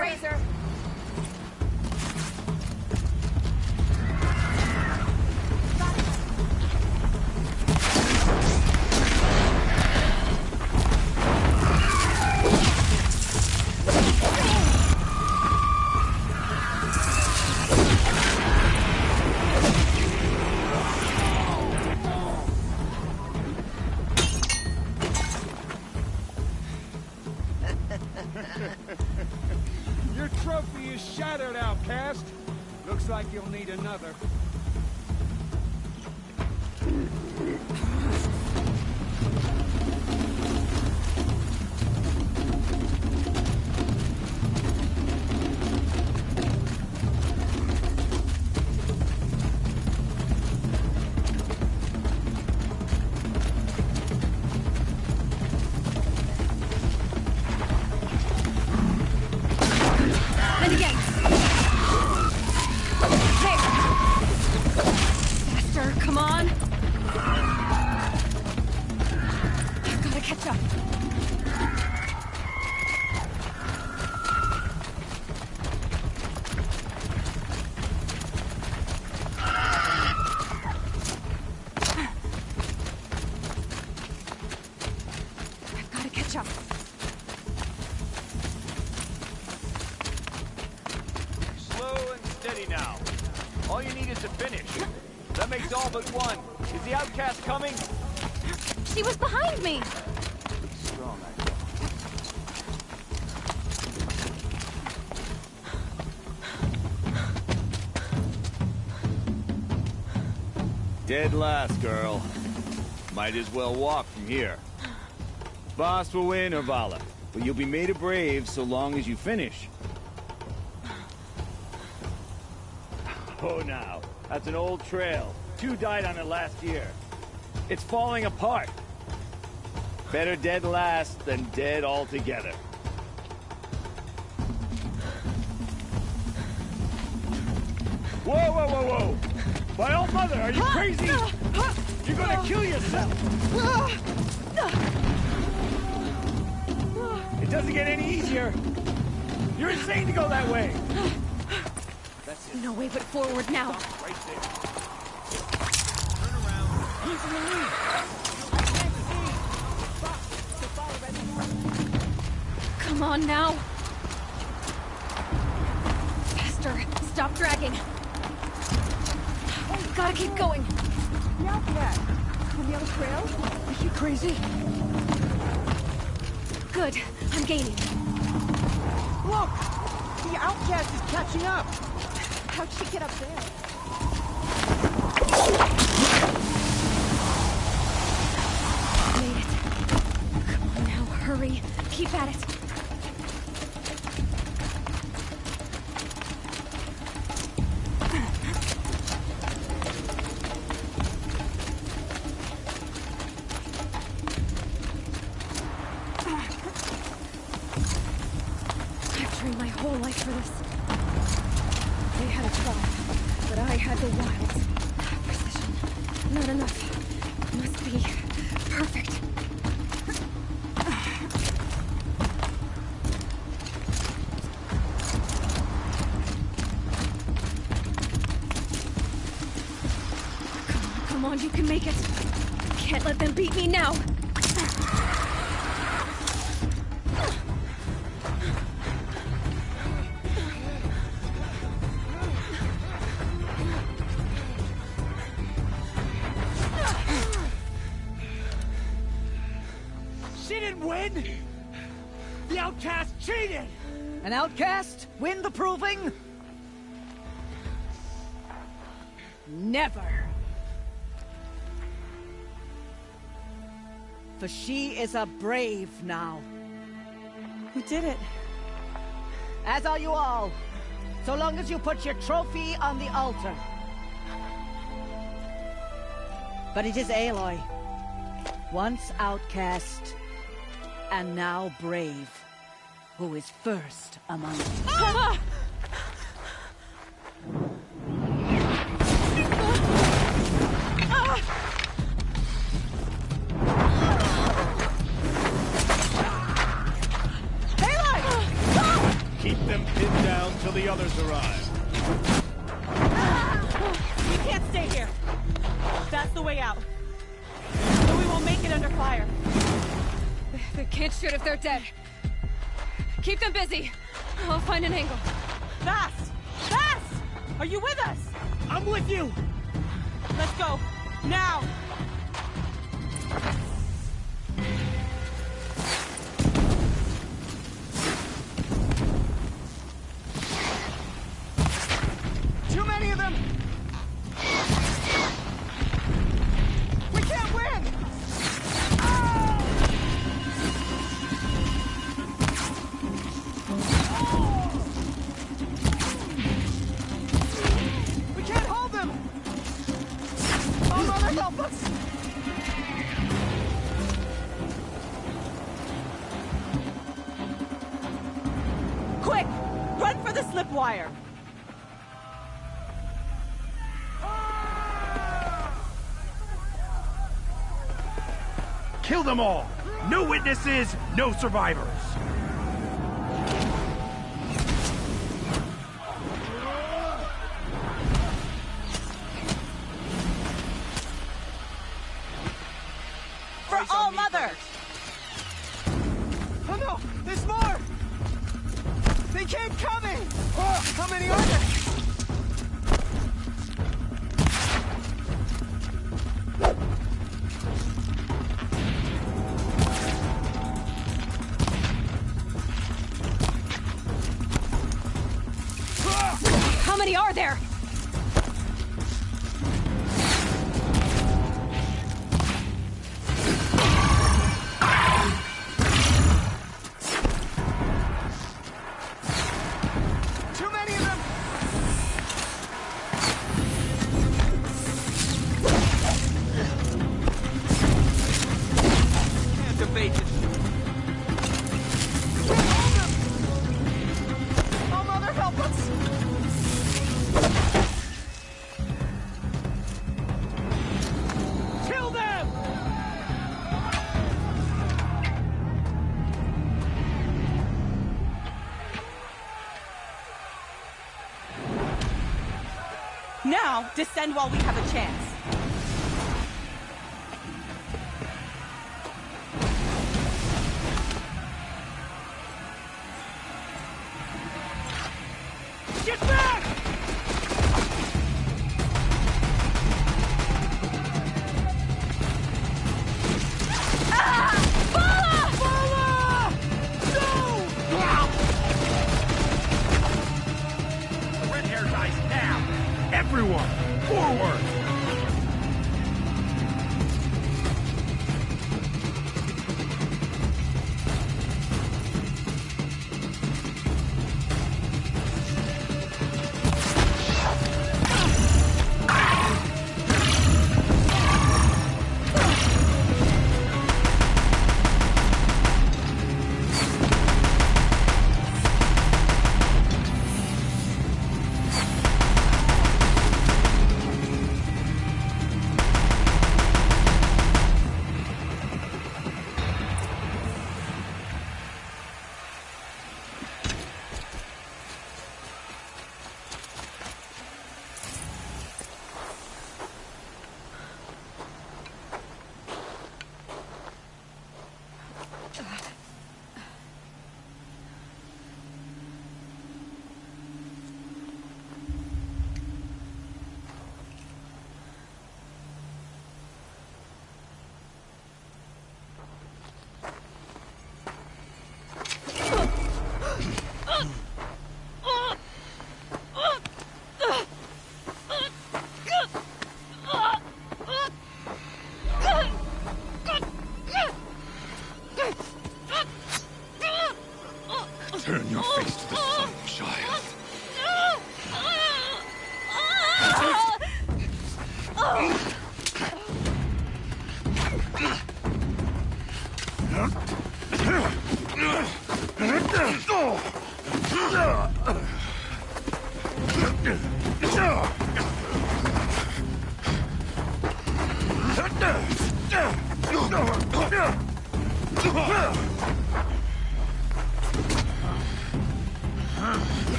Razor! Your trophy is shattered, Outcast. Looks like you'll need another. And again. There. Faster, come on. I've got to catch up. I've got to catch up. Slow and steady now. All you need is to finish. That makes all but one. Is the outcast coming? She was behind me. Strong, Dead last, girl. Might as well walk from here. Boss will win or Vala, but you'll be made a brave so long as you finish. Oh, now. That's an old trail. 2 died on it last year. It's falling apart. Better dead last than dead altogether. Whoa, whoa, whoa, whoa! My old mother, are you crazy? You're gonna kill yourself! It doesn't get any easier. You're insane to go that way. That's it. No way but forward now. Stop right there. Turn around. He's in the lead. Come on now. Faster. Stop dragging. Gotta keep going. The outcast. On the other trail? Is she crazy? Good. I'm gaining. Look! The outcast is catching up. How'd she get up there? Made it. Come on now, hurry. Keep at it. I've trained my whole life for this. They had a tribe, but I had the wilds. Precision. Not enough. Must be perfect. Come on, you can make it. Can't let them beat me now. She didn't win! The outcast cheated! An outcast? Win the proving? Never. For she is a brave now. You did it. As are you all. So long as you put your trophy on the altar. But it is Aloy. Once outcast, and now brave, who is first among you. Ah! Keep them pinned down till the others arrive. We can't stay here. That's the way out. But we won't make it under fire. They can't shoot if they're dead. Keep them busy. I'll find an angle. Fast! Fast! Are you with us? I'm with you! Let's go. Now! Too many of them! We can't win! We can't hold them! Oh, Mother, help us! Quick! Run for the slip wire! Kill them all! No witnesses, no survivors! For all mother! Oh no! There's more! They keep coming! Oh, how many are there? How many are there? pages. Oh, Mother, help us! Kill them! Now, descend while we have a chance. Get back! The red hair dies now! Everyone, forward! Turn your face to the sun, child.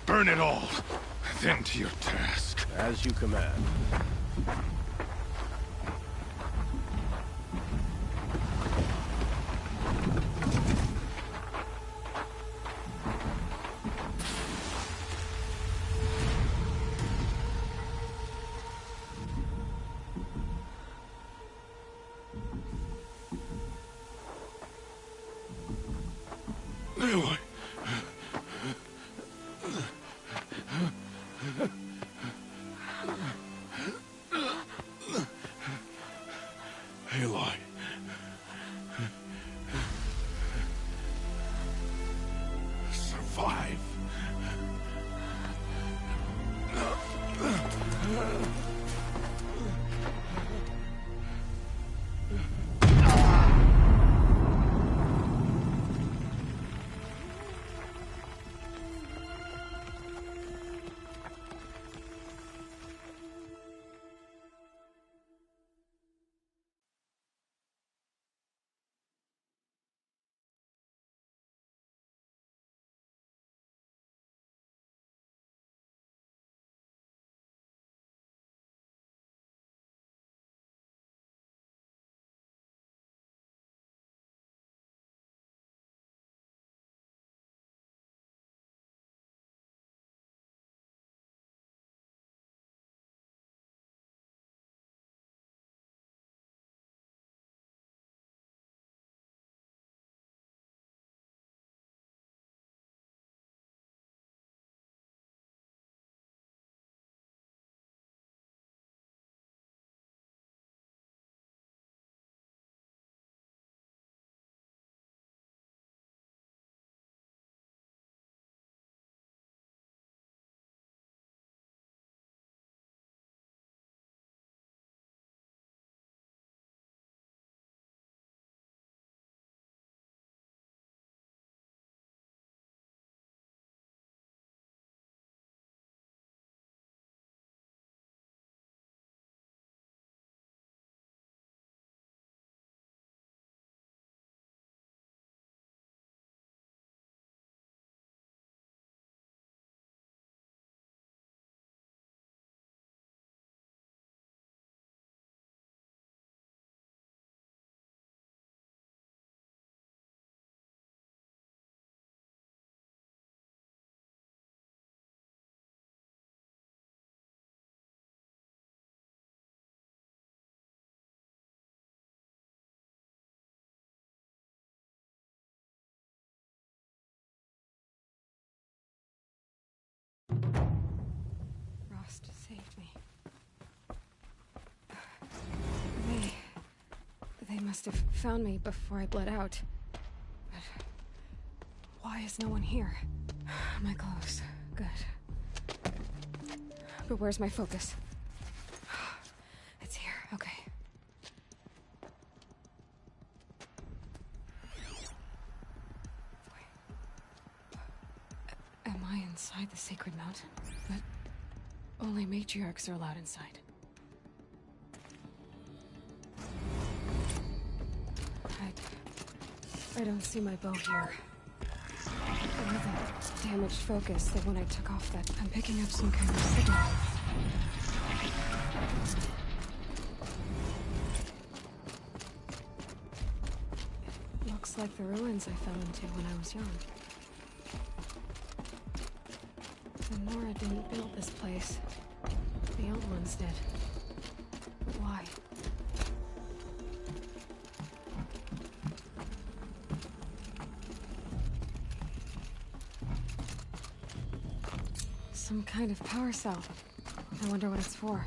Burn it all, then to your task. As you command. Aloy. Aloy. Survive. must have found me before I bled out. But why is no one here? My clothes. Good. But where's my focus? It's here. Okay. Am I inside the sacred mountain? But only matriarchs are allowed inside. I don't see my bow here. I have a damaged focus that when I took off that, I'm picking up some kind of signal. It looks like the ruins I fell into when I was young. The Nora didn't build this place. The old ones did. But why? Some kind of power cell. I wonder what it's for.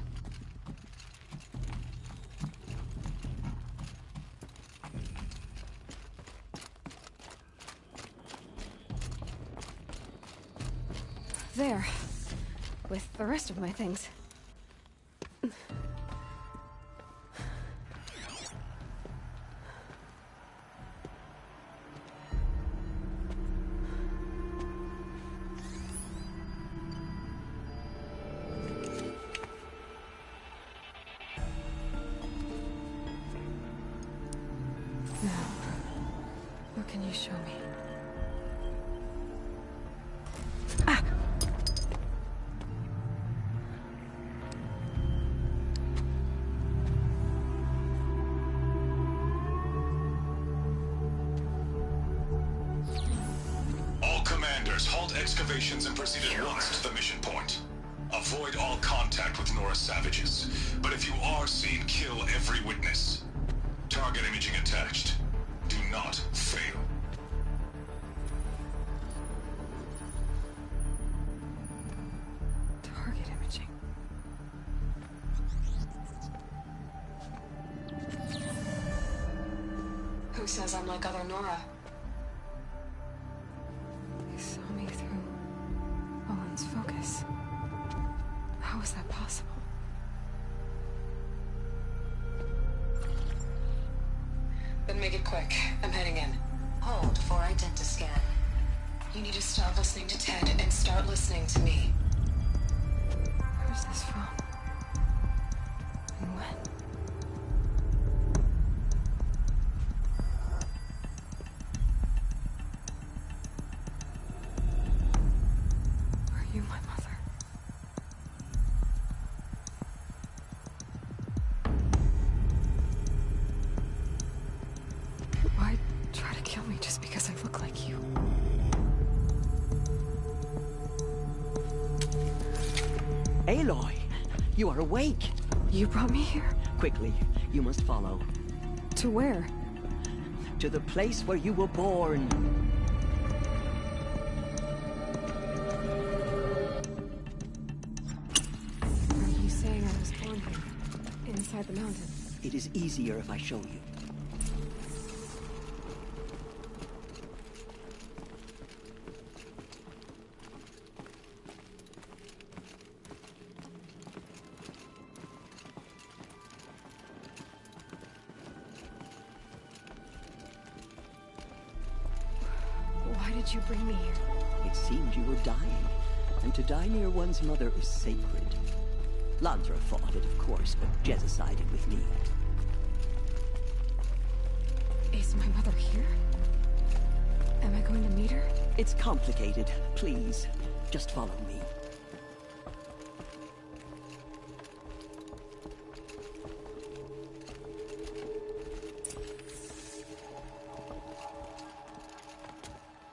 There. With the rest of my things. Can you show me? All commanders, halt excavations and proceed at once to the mission point. Avoid all contact with Nora savages, but if you are seen, kill every witness. Target imaging attached. Do not fail. Target imaging. Who says I'm like other Nora? They saw me through Owen's focus. How is that possible? Then make it quick. I'm heading in. Hold for identiscan. You need to stop listening to Ted and start listening to me. Where's this from? And when? Are you my mother? Why try to kill me just because I look like you? Aloy, you are awake. You brought me here? Quickly, you must follow. To where? To the place where you were born. Are you saying I was born here? Inside the mountain? It is easier if I show you. Why did you bring me here? It seemed you were dying, and to die near one's mother is sacred. Landra fought it, of course, but Jezza sided with me. Is my mother here? Am I going to meet her? It's complicated. Please, just follow me.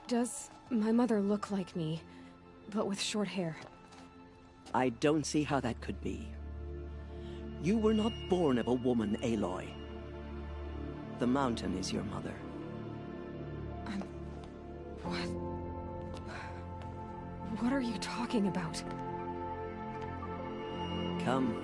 Does my mother look like me, but with short hair? I don't see how that could be. You were not born of a woman, Aloy. The mountain is your mother. What? What are you talking about? Come.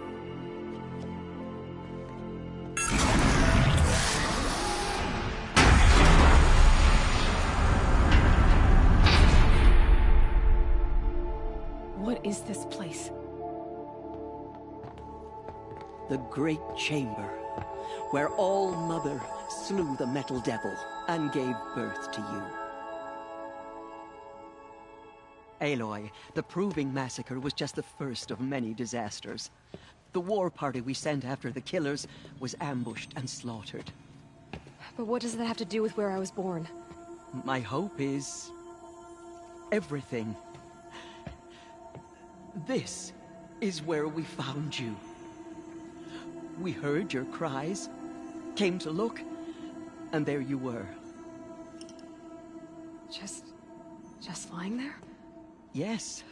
What is this place? The Great Chamber, where All-Mother slew the Metal Devil and gave birth to you. Aloy, the Proving Massacre was just the first of many disasters. The war party we sent after the killers was ambushed and slaughtered. But what does that have to do with where I was born? My hope is... everything. This is where we found you. We heard your cries, came to look, and there you were. Just lying there? Yes.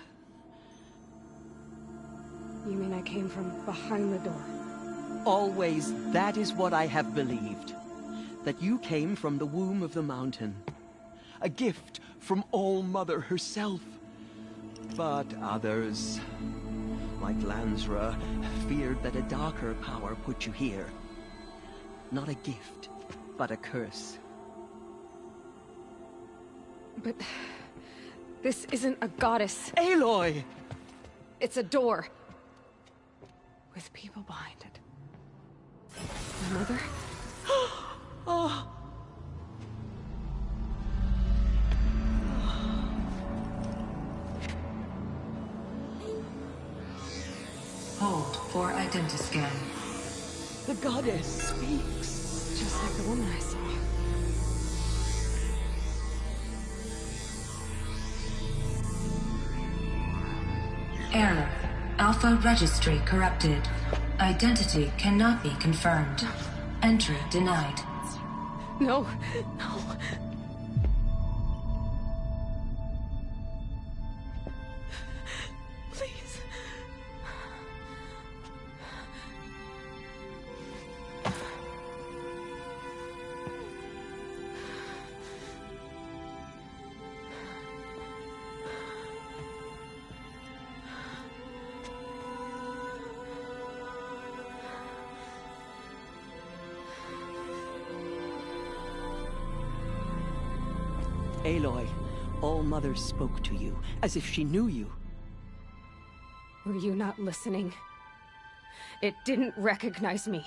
You mean I came from behind the door? Always, that is what I have believed. That you came from the womb of the mountain. A gift from All-Mother herself. But others, like Lansra, feared that a darker power put you here. Not a gift, but a curse. But... this isn't a goddess. Aloy! It's a door. With people behind it. My mother? Oh. Hold for identiscan. The goddess speaks. Just like the woman I saw. Error. Alpha registry corrupted. Identity cannot be confirmed. Entry denied. No, no. Please. Aloy, All-Mother spoke to you, as if she knew you. Were you not listening? It didn't recognize me.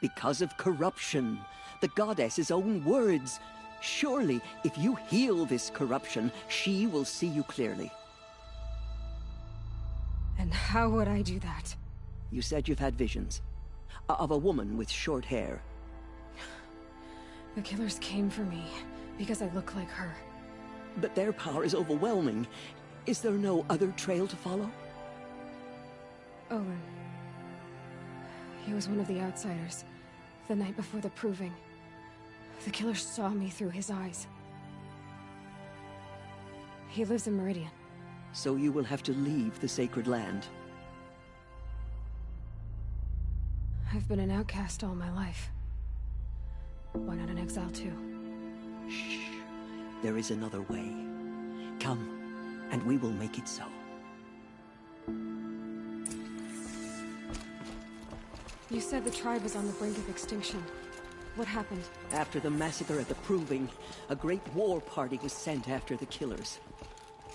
Because of corruption. The goddess's own words. Surely, if you heal this corruption, she will see you clearly. And how would I do that? You said you've had visions. Of a woman with short hair. The killers came for me, because I look like her. But their power is overwhelming. Is there no other trail to follow? Owen. He was one of the outsiders. The night before the Proving. The killer saw me through his eyes. He lives in Meridian. So you will have to leave the sacred land. I've been an outcast all my life. Why not an exile too? Shh. There is another way. Come, and we will make it so. You said the tribe was on the brink of extinction. What happened? After the massacre at the Proving, a great war party was sent after the killers.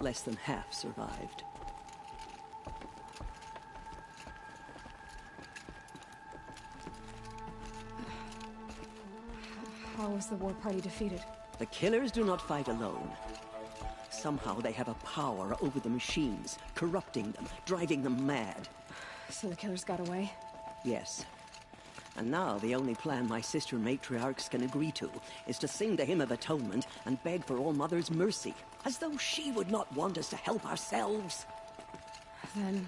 Less than half survived. How was the war party defeated? The killers do not fight alone. Somehow they have a power over the machines, corrupting them, driving them mad. So the killers got away? Yes. And now the only plan my sister matriarchs can agree to is to sing the Hymn of Atonement and beg for All-Mother's mercy, as though she would not want us to help ourselves. Then,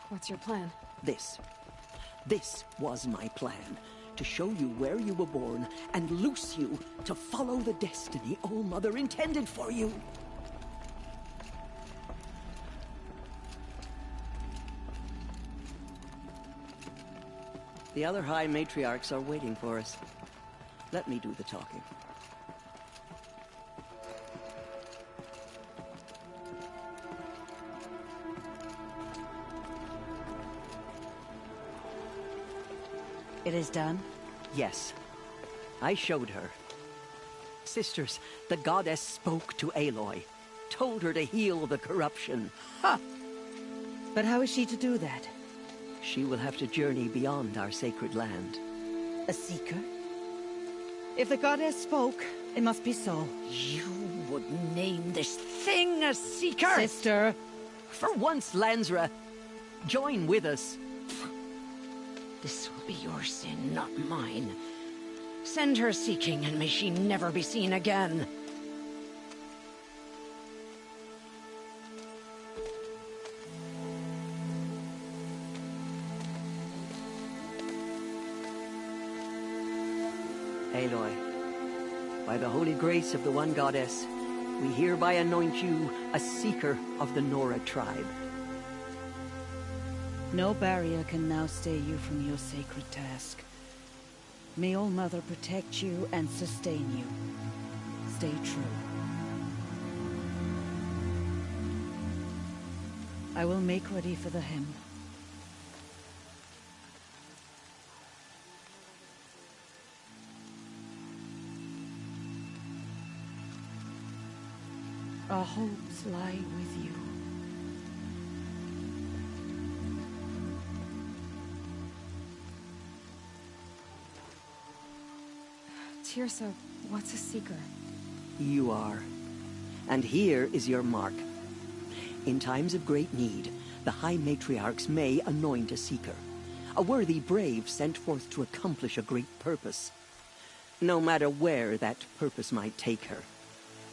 what's your plan? This. This was my plan. To show you where you were born and loose you to follow the destiny All-Mother intended for you. The other High Matriarchs are waiting for us. Let me do the talking. It is done? Yes. I showed her. Sisters, the goddess spoke to Aloy. Told her to heal the corruption. Ha! But how is she to do that? She will have to journey beyond our sacred land. A seeker? If the goddess spoke, it must be so. You would name this thing a seeker? Sister! For once, Lansra, join with us. This will be your sin, not mine. Send her seeking, and may she never be seen again. Aloy, by the holy grace of the One Goddess, we hereby anoint you a seeker of the Nora tribe. No barrier can now stay you from your sacred task. May All Mother protect you and sustain you. Stay true. I will make ready for the hymn. Our hopes lie with you. Tirsa, what's a seeker? You are. And here is your mark. In times of great need, the High Matriarchs may anoint a seeker. A worthy brave sent forth to accomplish a great purpose. No matter where that purpose might take her.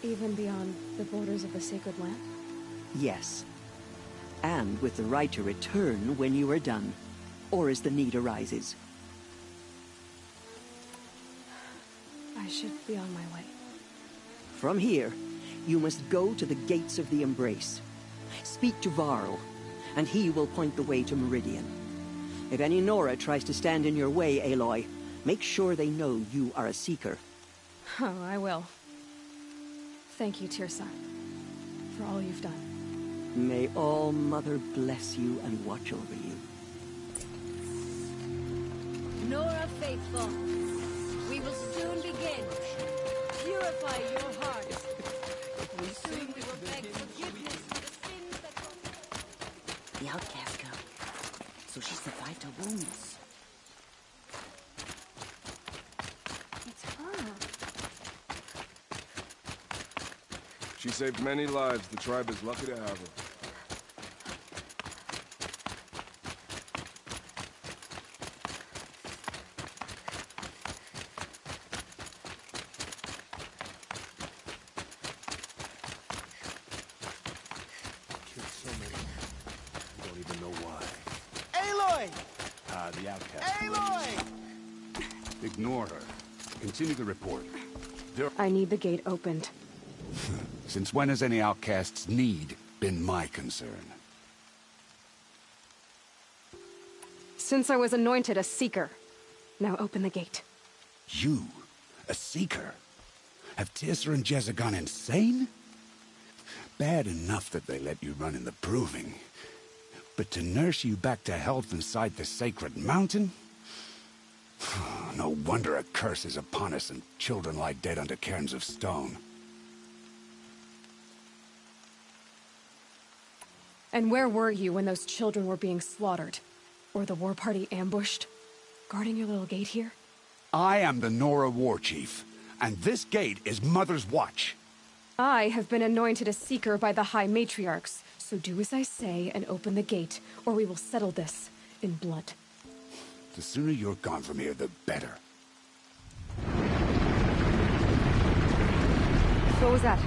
Even beyond the borders of the sacred land? Yes. And with the right to return when you are done, or as the need arises. I should be on my way. From here, you must go to the gates of the Embrace. Speak to Varl, and he will point the way to Meridian. If any Nora tries to stand in your way, Aloy, make sure they know you are a seeker. Oh, I will. Thank you, Tirsa, for all you've done. May All Mother bless you and watch over you. Nora faithful, we will soon begin. Purify your hearts. Soon we will beg forgiveness for the sins that... The outcast girl. So she survived her wounds. It's her. She saved many lives. The tribe is lucky to have her. Killed so many. I don't even know why. Aloy! The outcast. Aloy! Ignore her. Continue the report. I need the gate opened. Since when has any outcast's need been my concern? Since I was anointed a seeker. Now open the gate. You? A seeker? Have Tirsa and Jezza gone insane? Bad enough that they let you run in the Proving. But to nurse you back to health inside the sacred mountain? No wonder a curse is upon us and children lie dead under cairns of stone. And where were you when those children were being slaughtered? Or the war party ambushed? Guarding your little gate here? I am the Nora War Chief, and this gate is Mother's watch. I have been anointed a seeker by the High Matriarchs, so do as I say and open the gate, or we will settle this in blood. The sooner you're gone from here, the better. What was that?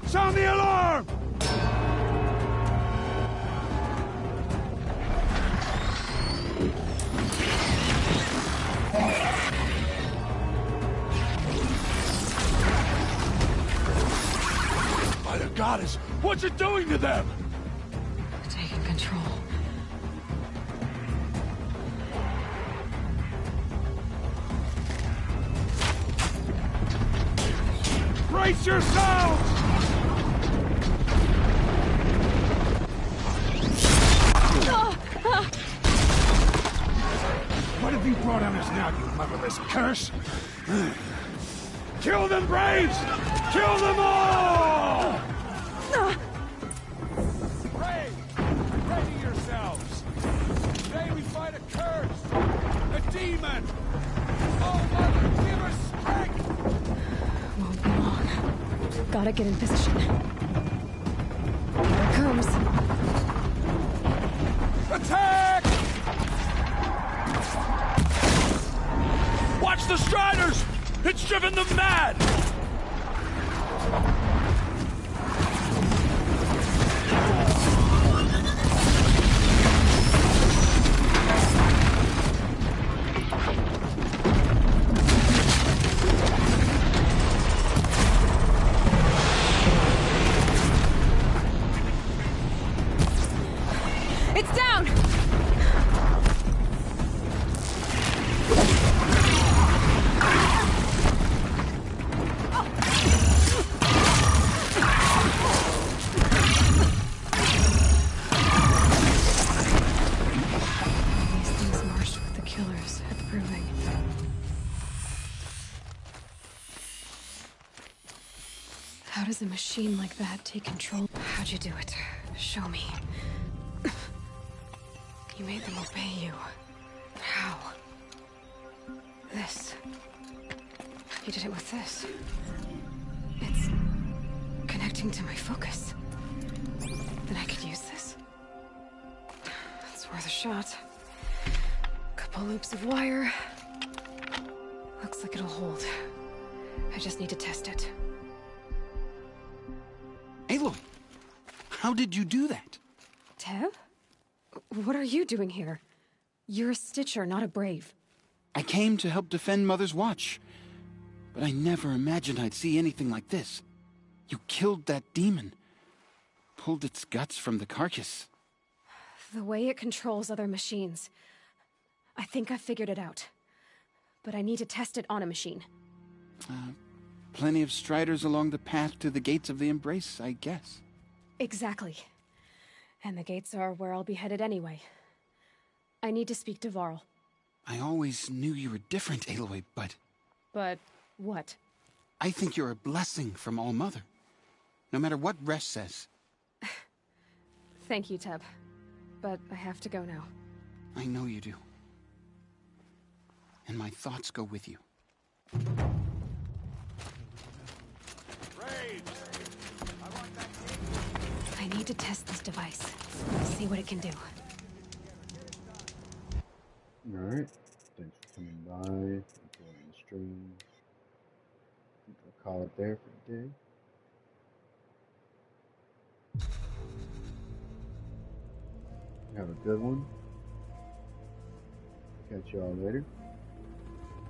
Sound the alarm! By the goddess, what's it doing to them? Taking control. Brace yourselves! What have you brought on us now, you motherless curse? Kill them, Braves! Kill them all! Pray! Ready yourselves! Today we fight a curse! A demon! Oh, Mother, give us strength! Won't be long. Gotta get in position. Here it comes. Attack! Watch the Striders! It's driven them mad! It's down! These things marched with the killers at the proving. How does a machine like that take control? How'd you do it? Show me. You made them obey you. How? This. You did it with this. It's connecting to my focus. Then I could use this. It's worth a shot. Couple loops of wire. Looks like it'll hold. I just need to test it. Aloy, how did you do that? Tev? What are you doing here? You're a Stitcher, not a Brave. I came to help defend Mother's Watch, but I never imagined I'd see anything like this. You killed that demon. Pulled its guts from the carcass. The way it controls other machines. I think I figured it out. But I need to test it on a machine. Plenty of Striders along the path to the gates of the Embrace, I guess. Exactly. And the gates are where I'll be headed anyway. I need to speak to Varl. I always knew you were different, Aloy, but... But what? I think you're a blessing from All-Mother. No matter what Resh says. Thank you, Teb. But I have to go now. I know you do. And my thoughts go with you. I need to test this device. See what it can do. Alright. Thanks for coming by. Enjoying the stream. I think I'll call it there for the day. Have a good one. Catch y'all later.